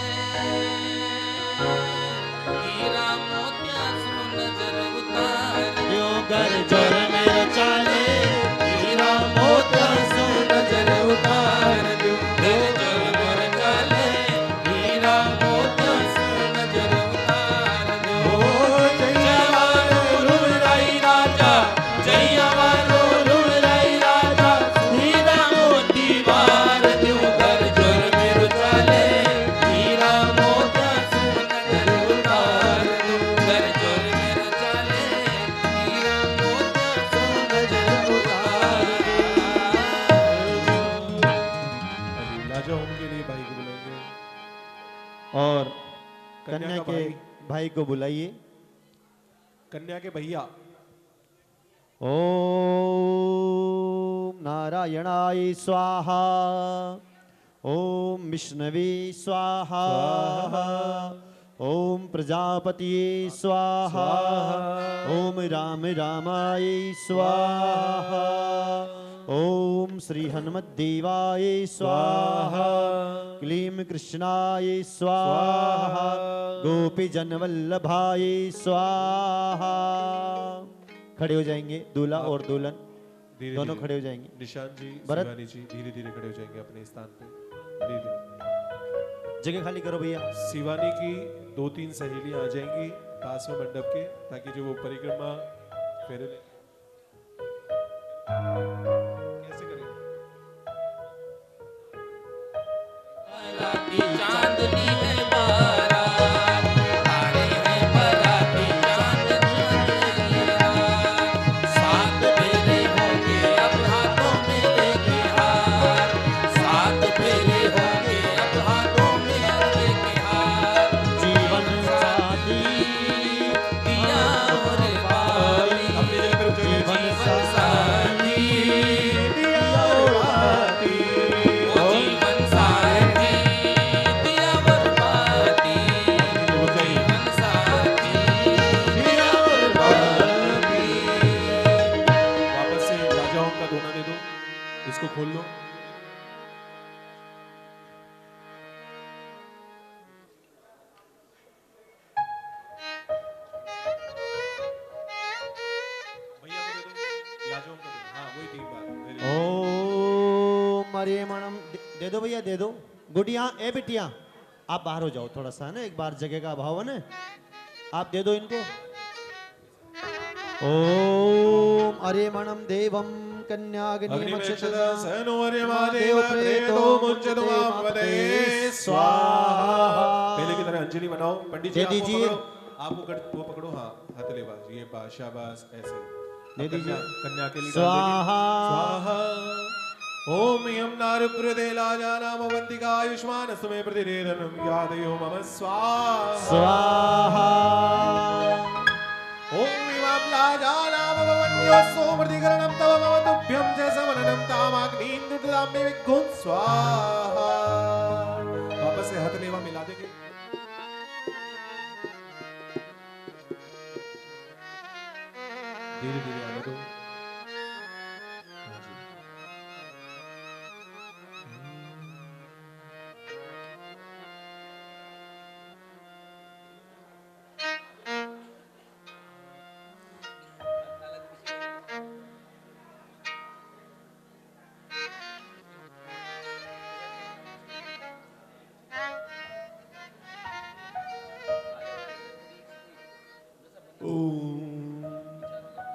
हीरा मोतिया सु नजर उतार यो कर जोर मेरो चाले हीरा मोतिया सु नजर उतार दो। कर जोर मेरो चाले हीरा मोतिया सु नजर उतार दो। जयवारो लुड़ाई राजा जयवारो लुड़ाई राजा हीरा मोती वार दो। कर जोर मेरो चाले हीरा मोतिया सु नजर उतार दो। कर जोर मेरो चाले हीरा मोतिया सु नजर उतार दो। लाजा होम के लिए भाई को बुलाएंगे और कन्या कन्या का के भाई। भाई को बुलाइए। कन्या के भैया ओम नारायणाय स्वाहा ओम विष्णवे स्वाहा ओम प्रजापतिये स्वाहा ओम राम रामाय स्वाहा ओम श्री हनुमद्देवाय स्वाहा क्लीं कृष्णाय स्वाहा गोपीजन वल्लभाय स्वाहा। खड़े हो जाएंगे दूल्हा और दुल्हन धीरे दोनों धीरे। खड़े हो जाएंगे। निशान जी भरत। शिवानी जी धीरे धीरे खड़े हो जाएंगे अपने स्थान पे। धीरे धीरे जगह खाली करो भैया। शिवानी की 2-3 सहेलियां आ जाएंगी पास में मंडप के, ताकि जो वो परिक्रमा फेरे ले। कैसे करें? बाराती चांदनी है बारात तारे हैं बाराती चांदनी है रात। 7 फेरे होंगे अब हाथों में लेके हार 7 फेरे होंगे अब हाथों में लेके हार। जीवन साथी दिया और बारी अपनी जगह पे रुक जाइए। जीवन जीवन साथी दिया और बाती। ओ जीवन साथी दिया बरबादी जीवन साथी दिया और बाती। वापस से राजाओं का दोना दे दो, इसको खोल लो। भैया को दे दो, राजाओं का दो। हाँ वही 3 बार। Very good. ओम अरे मणम दे दो भैया, दे दो। गुड़िया ए बिटिया आप बाहर हो जाओ थोड़ा सा, है ना, एक बार जगह का अभाव है ना, आप दे दो इनको। ओम अरे मणम देवम कन्याग्नि अग्निमेक्षदा सनोर्यमादेव प्रेतो मुञ्चतुमापदे स्वाहा। पहले की तरह अंजलि बनाओ। पंडित जी दे आपको दीजिए। पकड़ो, आपको वो पकड़ो। हाँ हथलेबाज, ये शाबाश, ऐसे दे दीजिए। कन्या के लिए स्वाहा। स्वाहा। ओम यम नारुप्रदेलाजानामवन्तिका आयुष्मान सुमे प्रतिरेधनं यादयो मम स्वाहा। स्वाहा। ओम इमाम लाजानामवन्यो सोमृतिकरणं तव मम तुभ्यं च समननं तामाग्नीं दुदामि विघुं स्वाहा। वापस से हथलेवा मिला देंगे। धीरे धीरे आने दो। हाँ जी।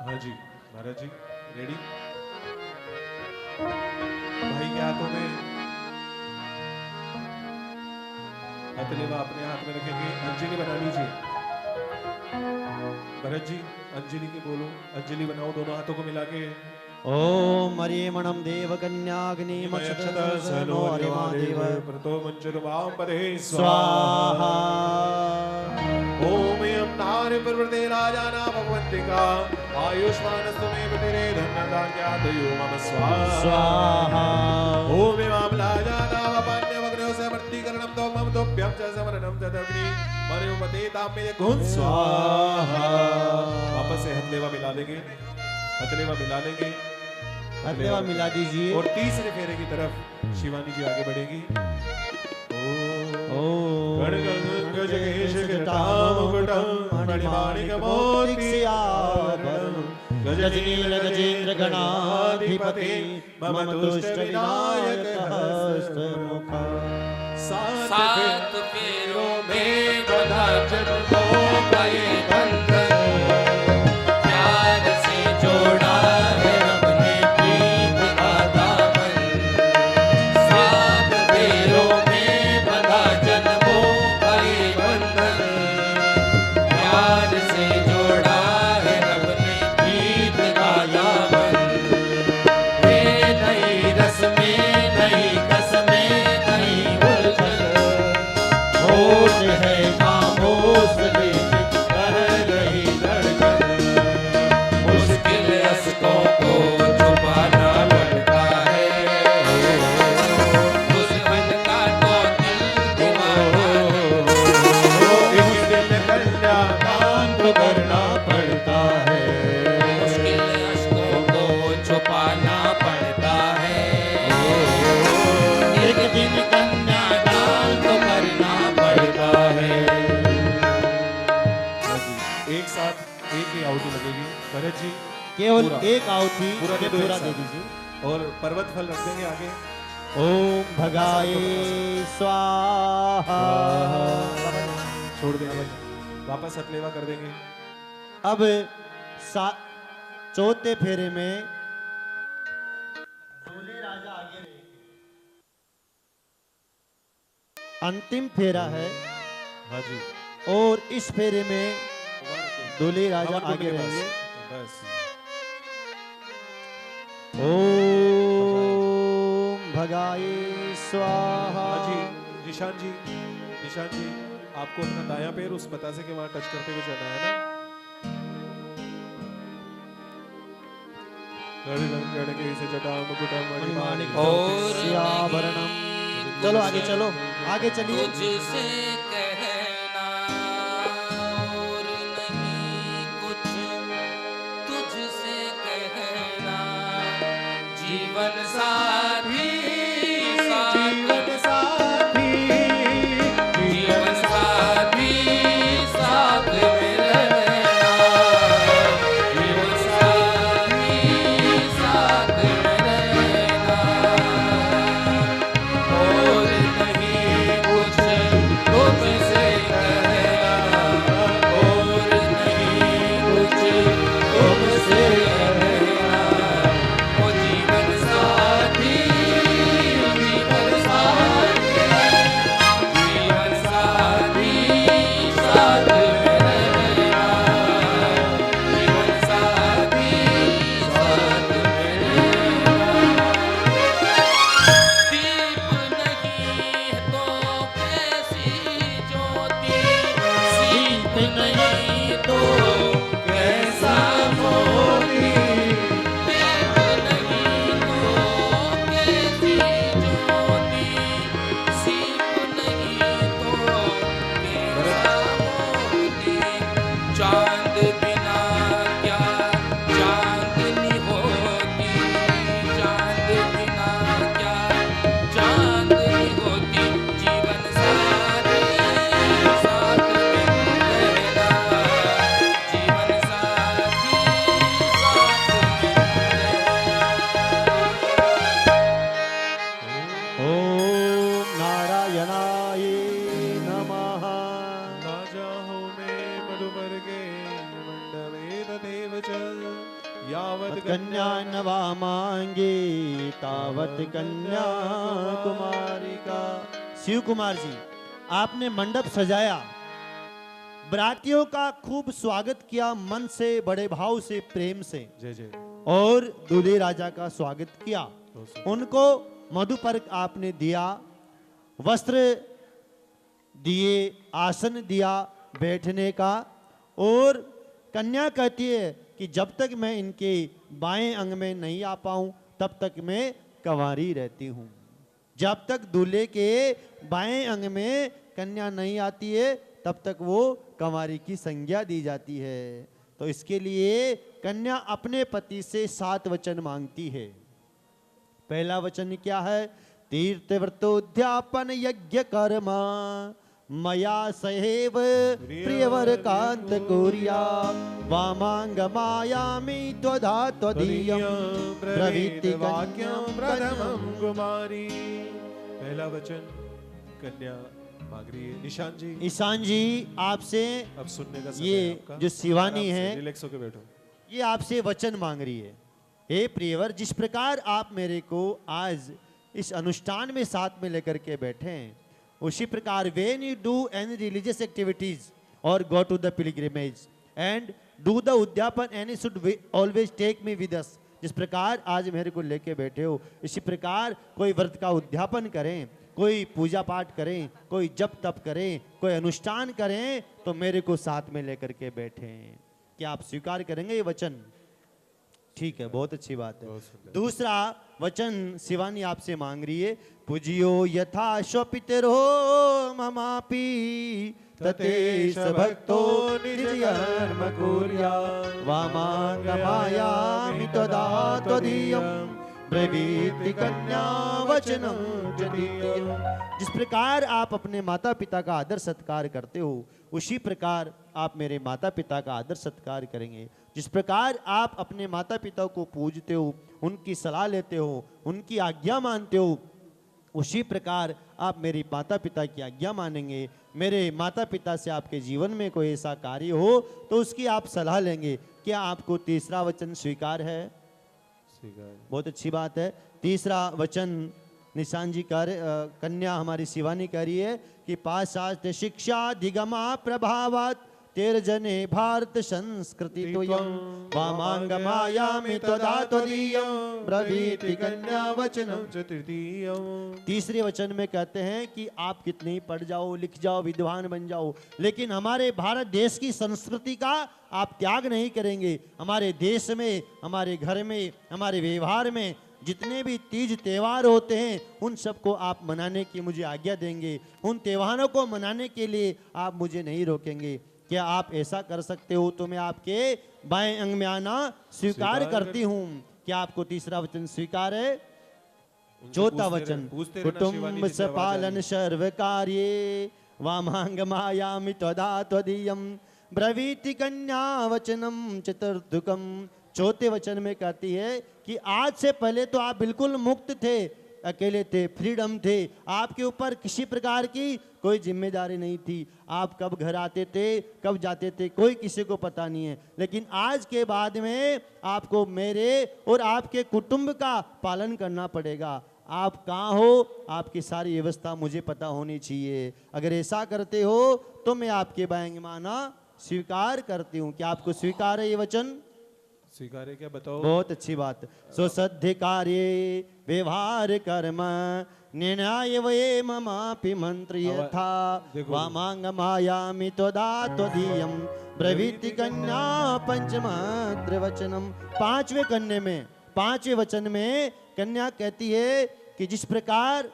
हाँ जी महाराज जी रेडी। भाई के हाथों में हथलेवा अपने हाथ में रखेंगे। अंजलि बना लीजिए। भरत जी अंजलि की बोलो, अंजलि बनाओ दोनों हाथों को मिला के। ओम मरियमणं देवकन्याग्निमक्षतसनो हरिमादेव प्रतो मंचरुवाम परे स्वाहा। ओम यम नारि प्रवृते राजाना भगवन्तिका आयुष्मान सुमे पतिरे धन्यदान्यादयो मम स्वाहा। ओम इमाम लाजाना वपान्य वग्नो समर्तीकरणं तो मम तोभ्यं च समरणं तदग्नि मनुमते ताम्ये गुण स्वाहा। वापस से हथलेवा मिला देंगे। हथलेवा मिला लेंगे। हथलेवा मिला दीजिए। और तीसरे फेरे की तरफ शिवानी जी आगे बढ़ेंगी। गण गज गणेश जटामुकुटं मणिमाणिकमोतियाभरणं गजनील गजेन्द्र गणाधिपते मम तुष्ट विनायक हस्तमुखा। सात फेरों में बंधा चरणों का ये बंधन, प्यार से जोड़ा है रब ने प्रीत का दामन। सात फेरों में बंधा जन्मों का ये बंधन, प्यार से जोड़ा है रब ने प्रीत का दामन। ये नई रस्में नई कसमें नई उलझन, होश है खामोश लेकिन कह रही धड़कन। मुश्किल अश्कों को छुपाना पड़ता है, दुश्मन का तो दिल दीवाना है। इस दिल कन्यादान तो करना पड़ता है। मुश्किल अश्कों को छुपाना पड़ता है, एक दिन कन्यादान तो करना पड़ता है। एक साथ एक ही आहुति लगेगी। भरत जी केवल पूरा। एक आहुति पूरा दे दो पूरा एक दे साथ। दीजिए। और पर्वत फल रख देंगे आगे। ओम भगाय स्वाहा। छोड़ देंगे। वापस हथलेवा कर देंगे। अब चौथे फेरे में दूल्हे राजा आगे रहेंगे। अंतिम फेरा है हाँ जी और इस फेरे में दूल्हे राजा हवन कुंड आगे के पास। रहेंगे। बस ओम भगाय स्वाहा। हाँ जी निशान जी आपको अपना दायां पैर उस बतासे के वहां टच करते हुए चलना है ना। और सियावरणम। चलो आगे चलो, आगे चलिए। तुझसे कहना और नहीं कुछ, तुझसे कहना जीवन साथी जीवन साथी जीवन साथी साथ में रहना, जीवन साथी साथ में रहना। और नहीं कुछ तुझसे कहना, और नहीं कुछ तुझसे कहना। ओ जीवन साथी यावत् कन्या नवा मांगे तावत कन्या कुमारी का। शिव कुमार जी, आपने मंडप सजाया, बरातियों का खूब स्वागत किया, मन से, बड़े भाव से, प्रेम से, जय जय। और दूल्हे राजा का स्वागत किया। उनको मधुपर्क आपने दिया, वस्त्र दिए, आसन दिया बैठने का, और कन्या कहती है कि जब तक मैं इनके बाएं अंग में नहीं आ पाऊं तब तक मैं कंवारी रहती हूं। जब तक दूल्हे के बाएं अंग में कन्या नहीं आती है तब तक वो कंवारी की संज्ञा दी जाती है। तो इसके लिए कन्या अपने पति से 7 वचन मांगती है। पहला वचन क्या है? तीर्थ व्रतोद्यापन यज्ञ कर्मा मया सहेव प्रियवर कांत कोरिया वामांग मायामि त्वधा त्वदीयं ब्रवीति वाक्यं प्रथमं कुमारी। पहला वचन कन्या मांग रही है। निशान जी, ईशान जी, आपसे अब सुनने का समय ये है आपका। जो शिवानी आराम से है, रिलैक्स होकर बैठो। ये आपसे वचन मांग रही है। हे प्रियवर, जिस प्रकार आप मेरे को आज इस अनुष्ठान में साथ में लेकर के बैठे हैं, उसी प्रकार when you do any religious activities or go to the pilgrimage and do the उद्यापन and you should always take me with us। जिस प्रकार आज मेरे को लेके बैठे हो, इसी प्रकार कोई व्रत का उद्यापन करें, कोई पूजा पाठ करें, कोई जप तप करें, कोई अनुष्ठान करें, तो मेरे को साथ में लेकर के बैठें। क्या आप स्वीकार करेंगे ये वचन? ठीक है, बहुत अच्छी बात है। दूसरा वचन शिवानी आपसे मांग रही है। पूजियो यथा स्वपितरो ममापि ततेश भक्तो निज कर्म कुर्या वामांग मायामि त्वदा त्वदीयं ब्रवीति कन्या वचनं जदीयं। जिस प्रकार आप अपने माता पिता का आदर सत्कार करते हो, उसी प्रकार आप मेरे माता पिता का आदर सत्कार करेंगे। जिस प्रकार आप अपने माता पिता को पूजते हो, उनकी सलाह लेते हो, उनकी आज्ञा मानते हो, उसी प्रकार आप मेरे माता पिता की आज्ञा मानेंगे। मेरे माता पिता से आपके जीवन में कोई ऐसा कार्य हो तो उसकी आप सलाह लेंगे। क्या आपको तीसरा वचन स्वीकार है? बहुत अच्छी बात है। तीसरा वचन निशान जी कन्या हमारी शिवानी कह रही है कि पाश्चात्य शिक्षा दिगमा प्रभावात तेर जने भारत संस्कृति त्वयं वामांग मायामि त्वदा त्वदीयं ब्रवीति कन्या वचनं तृतीयं। तीसरे वचन में कहते हैं कि आप कितने ही पढ़ जाओ, लिख जाओ, विद्वान बन जाओ, लेकिन हमारे भारत देश की संस्कृति का आप त्याग नहीं करेंगे। हमारे देश में, हमारे घर में, हमारे व्यवहार में जितने भी तीज त्यौहार होते हैं उन सबको आप मनाने की मुझे आज्ञा देंगे। उन त्योहारों को मनाने के लिए आप मुझे नहीं रोकेंगे। क्या आप ऐसा कर सकते हो? तो मैं आपके बाएं अंग में आना स्वीकार करती हूँ। क्या आपको तीसरा वचन स्वीकार है? चौथा वचन कुटुंब सपालन सर्व कार्ये वामांग मायामि त्वदा त्वदीयं ब्रवीति कन्या वचनम चतुर्थकम। चौथे वचन में कहती है कि आज से पहले तो आप बिल्कुल मुक्त थे, अकेले थे, फ्रीडम थे, आपके ऊपर किसी प्रकार की कोई जिम्मेदारी नहीं थी। आप कब घर आते थे, कब जाते थे, कोई किसी को पता नहीं है। लेकिन आज के बाद में आपको मेरे और आपके कुटुंब का पालन करना पड़ेगा। आप कहाँ हो, आपकी सारी व्यवस्था मुझे पता होनी चाहिए। अगर ऐसा करते हो तो मैं आपके बाएं माना स्वीकार करती हूँ। क्या आपको स्वीकार है ये वचन? स्वीकार है क्या, बताओ। बहुत अच्छी बात। स्वसध्य कार्ये व्यवहार कर्म निर्णय वे ममापि मंत्र यथा वामांग मायामि त्वदा त्वदीयं ब्रवीति कन्या पंचमात्र वचनम। पांचवें वचन में कन्या कहती है कि जिस प्रकार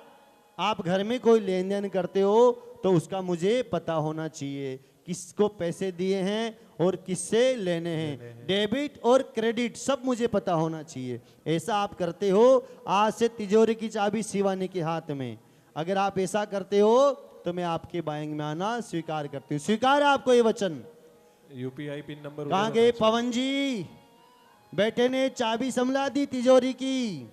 आप घर में कोई लेन देन करते हो तो उसका मुझे पता होना चाहिए, किसको पैसे दिए हैं और किससे लेने हैं, डेबिट और क्रेडिट सब मुझे पता होना चाहिए। ऐसा आप करते हो, आज से तिजोरी की चाबी शिवानी के हाथ में। अगर आप ऐसा करते हो तो मैं आपके बाएं में आना स्वीकार करती हूँ। स्वीकार है आपको ये वचन? यूपीआई पिन नंबर कहाँ गए पवन जी? बेटे ने चाबी संभला दी तिजोरी की।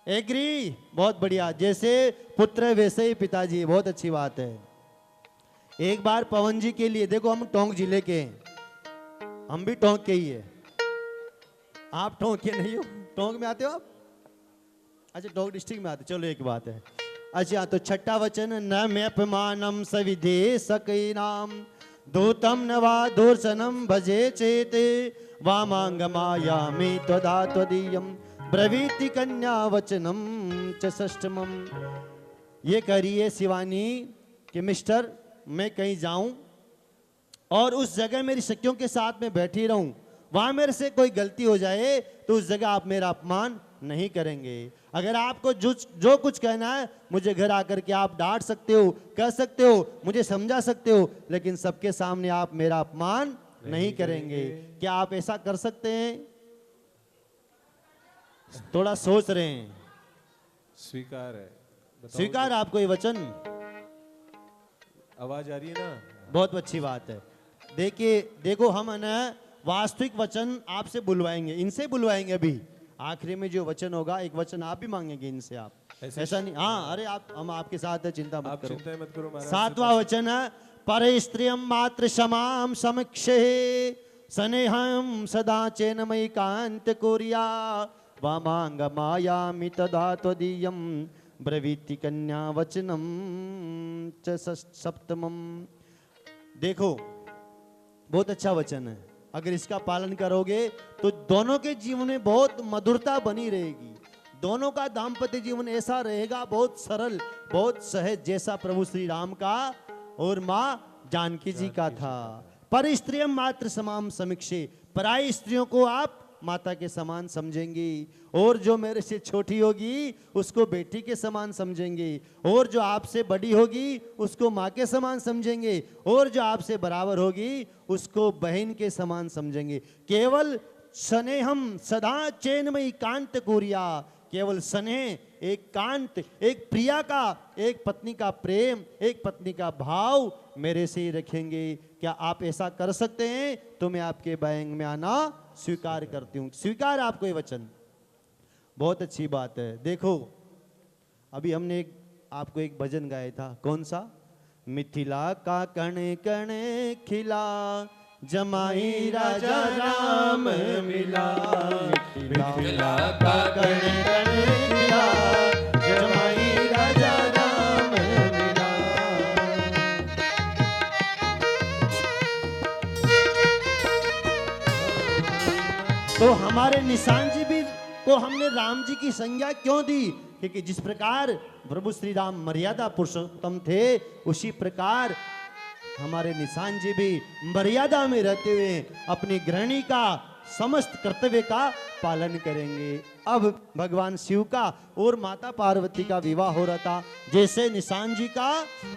एग्री? बहुत बढ़िया। जैसे पुत्र वैसे ही पिताजी, बहुत अच्छी बात है। एक बार पवन जी के लिए, देखो हम टोंक जिले के हैं, हम भी टोंक के ही है। आप टोंक के नहीं हो? टोंक में आते हो आप? अच्छा, टोंक डिस्ट्रिक्ट में आते, चलो एक बात है। अच्छा, तो छठा वचन, न म्यपमानम सविधे सकैनाम दूतम न वा दूरसनम भजे चेते वामांगमायामि त्वदा त्वदीयम ब्रवीति कन्या वचनम च षष्ठमम। ये कह रही है शिवानी कि मिस्टर, मैं कहीं जाऊं और उस जगह मेरी सखियों के साथ में बैठी रहूं, वहां मेरे से कोई गलती हो जाए तो उस जगह आप मेरा अपमान नहीं करेंगे। अगर आपको जो कुछ कहना है मुझे घर आकर के आप डांट सकते हो, कह सकते हो, मुझे समझा सकते हो, लेकिन सबके सामने आप मेरा अपमान नहीं करेंगे। क्या आप ऐसा कर सकते हैं? थोड़ा सोच रहे हैं। स्वीकार है। बताओ। स्वीकार आपको ये वचन? आवाज आ रही है ना? बहुत अच्छी बात है। देखिए, देखो, हम है ना वास्तविक वचन आपसे बुलवाएंगे, इनसे बुलवाएंगे। अभी आखिरी में जो वचन होगा, एक वचन आप भी मांगेंगे इनसे। आप ऐसा नहीं, हाँ, अरे आप, हम आपके साथ है, चिंता मत आप करो। चिंता मत करो महाराज। सातवां वचन है, परे स्त्रियम मात्र क्षमाम समक्षे स्नेहम सदा चेनमयी कांत कुर्या वामांग मायामि तदा त्वदीयम ब्रवीति कन्या वचनम च सप्तमम। देखो, बहुत अच्छा वचन है। अगर इसका पालन करोगे तो दोनों के जीवन में बहुत मधुरता बनी रहेगी। दोनों का दाम्पत्य जीवन ऐसा रहेगा, बहुत सरल, बहुत सहज, जैसा प्रभु श्री राम का और माँ जानकी जी का था। पर स्त्रियम मात्र समाम समीक्षे, पराई स्त्रियों को आप माता के समान समझेंगी, और जो मेरे से छोटी होगी उसको बेटी के समान समझेंगे, और जो आपसे बड़ी होगी उसको माँ के समान समझेंगे, और जो आपसे बराबर होगी उसको बहन के समान समझेंगे। केवल स्नेहम सदा चैनमयी कांत कुर्या, केवल स्नेह, एक कांत, एक प्रिया का, एक पत्नी का प्रेम, एक पत्नी का भाव मेरे से ही रखेंगे। क्या आप ऐसा कर सकते हैं? तो मैं आपके बैंक में आना स्वीकार करती हूँ। स्वीकार आपको ये वचन? बहुत अच्छी बात है। देखो, अभी हमने आपको एक भजन गाया था, कौन सा? मिथिला का कण कण खिला जमाई राजा राम मिला। मिथिला का कण कण खिला जमाई राजा राम मिला। तो हमारे निशान जी भी को हमने राम जी की संज्ञा क्यों दी? क्योंकि जिस प्रकार प्रभु श्री राम मर्यादा पुरुषोत्तम थे, उसी प्रकार हमारे निशान जी भी मर्यादा में रहते हुए अपनी गृहिणी का समस्त कर्तव्य का पालन करेंगे। अब भगवान शिव का और माता पार्वती का विवाह हो रहा था, जैसे निशान जी का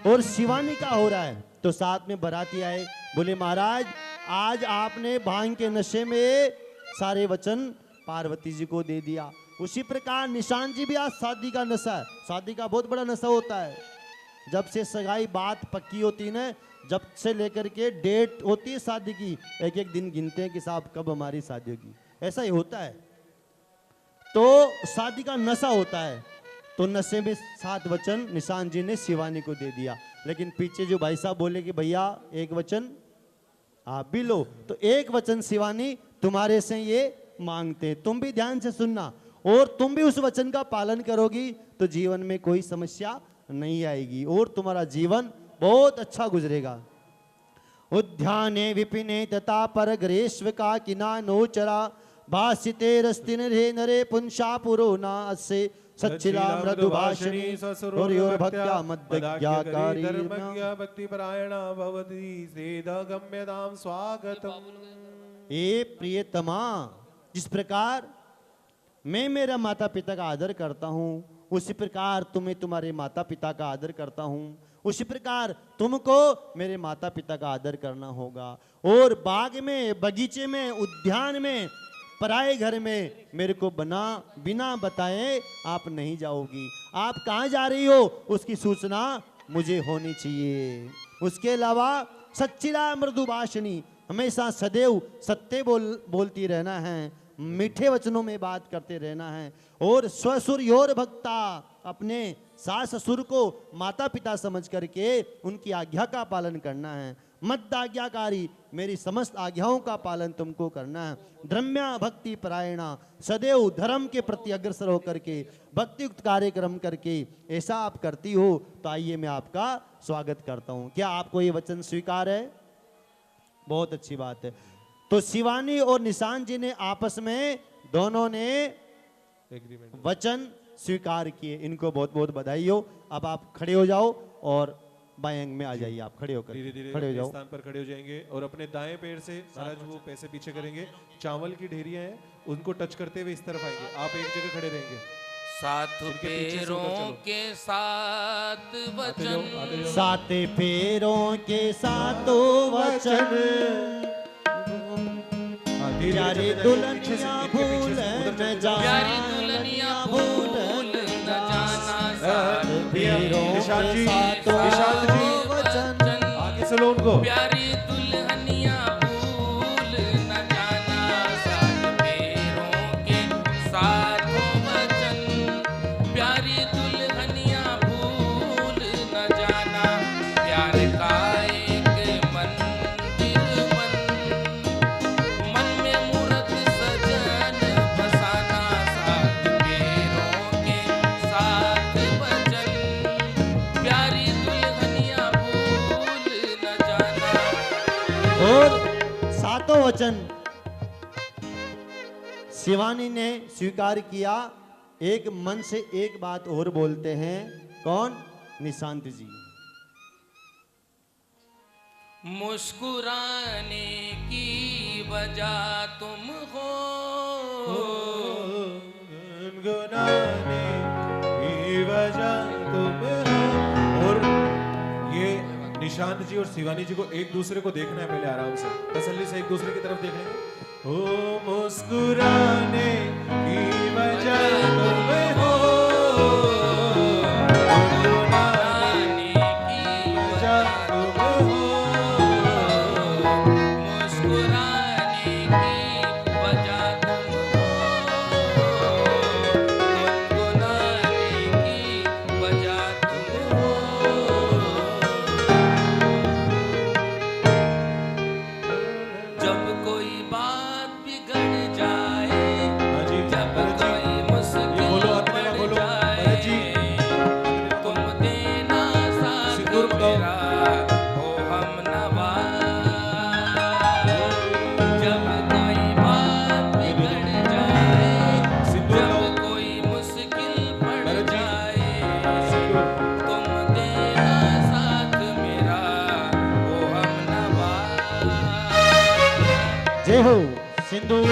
और शिवानी का हो रहा है, तो साथ में बाराती आए, बोले महाराज आज आपने भांग के नशे में सारे वचन पार्वती जी को दे दिया। उसी प्रकार निशान जी भी आज शादी का नशा है। शादी का बहुत बड़ा नशा होता है। जब से सगाई बात पक्की होती है ना, जब से लेकर के डेट होती है शादी की, एक एक दिन गिनते हैं कि साहब कब हमारी शादी होगी। ऐसा ही होता है। तो शादी का नशा होता है। तो नशे में 7 वचन निशान जी ने शिवानी को दे दिया। लेकिन पीछे जो भाई साहब बोले कि भैया एक वचन आप भी लो, तो एक वचन शिवानी तुम्हारे से ये मांगते हैं। तुम भी ध्यान से सुनना, और तुम भी उस वचन का पालन करोगी तो जीवन में कोई समस्या नहीं आएगी और तुम्हारा जीवन बहुत अच्छा गुजरेगा। उद्याने विपिने तथा परग्रेश्व का किना नोचरा भाषिते रस्तिन रे नरे पुंसा पुरो ना अस्य सच्चिला मृदु भाषिणी और भक्त्या मद्दज्ञाकारी भक्ति परायणा भवति सेदगम्यतां स्वागतम्। ए प्रियतमा, जिस प्रकार मैं मेरा माता पिता का आदर करता हूँ, उसी प्रकार तुम्हें तुम्हारे माता पिता का आदर करता हूँ। उसी प्रकार तुमको मेरे माता पिता का आदर करना होगा। और बाग में, बगीचे में, उद्यान में, पराए घर में मेरे को बिना बताए आप नहीं जाओगी। आप कहाँ जा रही हो उसकी सूचना मुझे होनी चाहिए। उसके अलावा सच्चिला मृदुभाषिणी, हमेशा सदैव सत्य बोलती रहना है, मीठे वचनों में बात करते रहना है। और स्वसुर योर भक्ता, अपने सास ससुर को माता पिता समझ करके उनकी आज्ञा का पालन करना है। मद्दाज्ञाकारी, मेरी समस्त आज्ञाओं का पालन तुमको करना है। धर्म्या भक्ति परायणा, सदैव धर्म के प्रति अग्रसर होकर के भक्ति युक्त कार्यक्रम करके ऐसा आप करती हो, तो आइए मैं आपका स्वागत करता हूं। क्या आपको ये वचन स्वीकार है? बहुत अच्छी बात है। तो शिवानी और निशांत जी ने आपस में दोनों ने एग्रीमेंट वचन स्वीकार किए। इनको बहुत बहुत बधाई हो। अब आप खड़े हो जाओ और बाएं अंग में आ जाइए। आप खड़े होकर धीरे धीरे खड़े हो अपने जाओ। स्थान पर खड़े हो जाएंगे और अपने दाएं पैर से महाराज वो पैसे पीछे करेंगे। चावल की ढेरियां हैं, उनको टच करते हुए इस तरफ आएंगे। आप एक जगह खड़े रहेंगे। सात इनके पीछे से पैरों उधर चलो। के सात आते जाओ, वचन, आते जाओ। सात पैरों के सातों वचन, हाँ, धीरे प्यारी धीरे चलते जाइए। पीछे से, दुल्हनिया इनके पीछे भूल से, उधर चलते न जाओ। प्यारी जाना, दुल्हनिया भूल न जाना, सात पैरों निशांत जी, के सातों निशांत जी, वचन, आगे चलो उनको। प्यारी दुल्हनिया भूल न जाना, सात पैरों के सातों वचन, प्यारी दुल्हनिया भूल न जाना, प्यार का एक मंदिर बन, मन में मूरत सजन बसाना, सात पैरों के सात वचन, प्यारी दुल्हनिया भूल न जाना। और सातों वचन शिवानी ने स्वीकार किया। एक मन से एक बात और बोलते हैं। कौन? निशांत जी। मुस्कुराने की वजह तुम हो, गुनगुनाने की वजह तुम हो। और ये निशांत जी और शिवानी जी को एक दूसरे को देखना है। पहले आराम से तसल्ली से एक दूसरे की तरफ देखेंगे। ओ मुस्कुराने की वजह तुम हो, गुनगुनाने की वजह तुम हो। मुस्कुराने की वजह तुम हो, गुनगुनाने की वजह तुम हो। जब कोई बात बिगड़ जाए, हाँ जी, जब भरत जी, कोई ये मुश्किल बोलो, हाथ पड़ में बोलो, जाए, भरत जी। तुम देना साथ सिंदूर मंगाओ। मेरा, ओ हमनवा। जब कोई बात बिगड़ जाए, सिंदूर जब लाओ। कोई मुश्किल पड़ भरत जी। जाए, तुम देना साथ मेरा, ओ हमनवा। जय हो। सिंदूर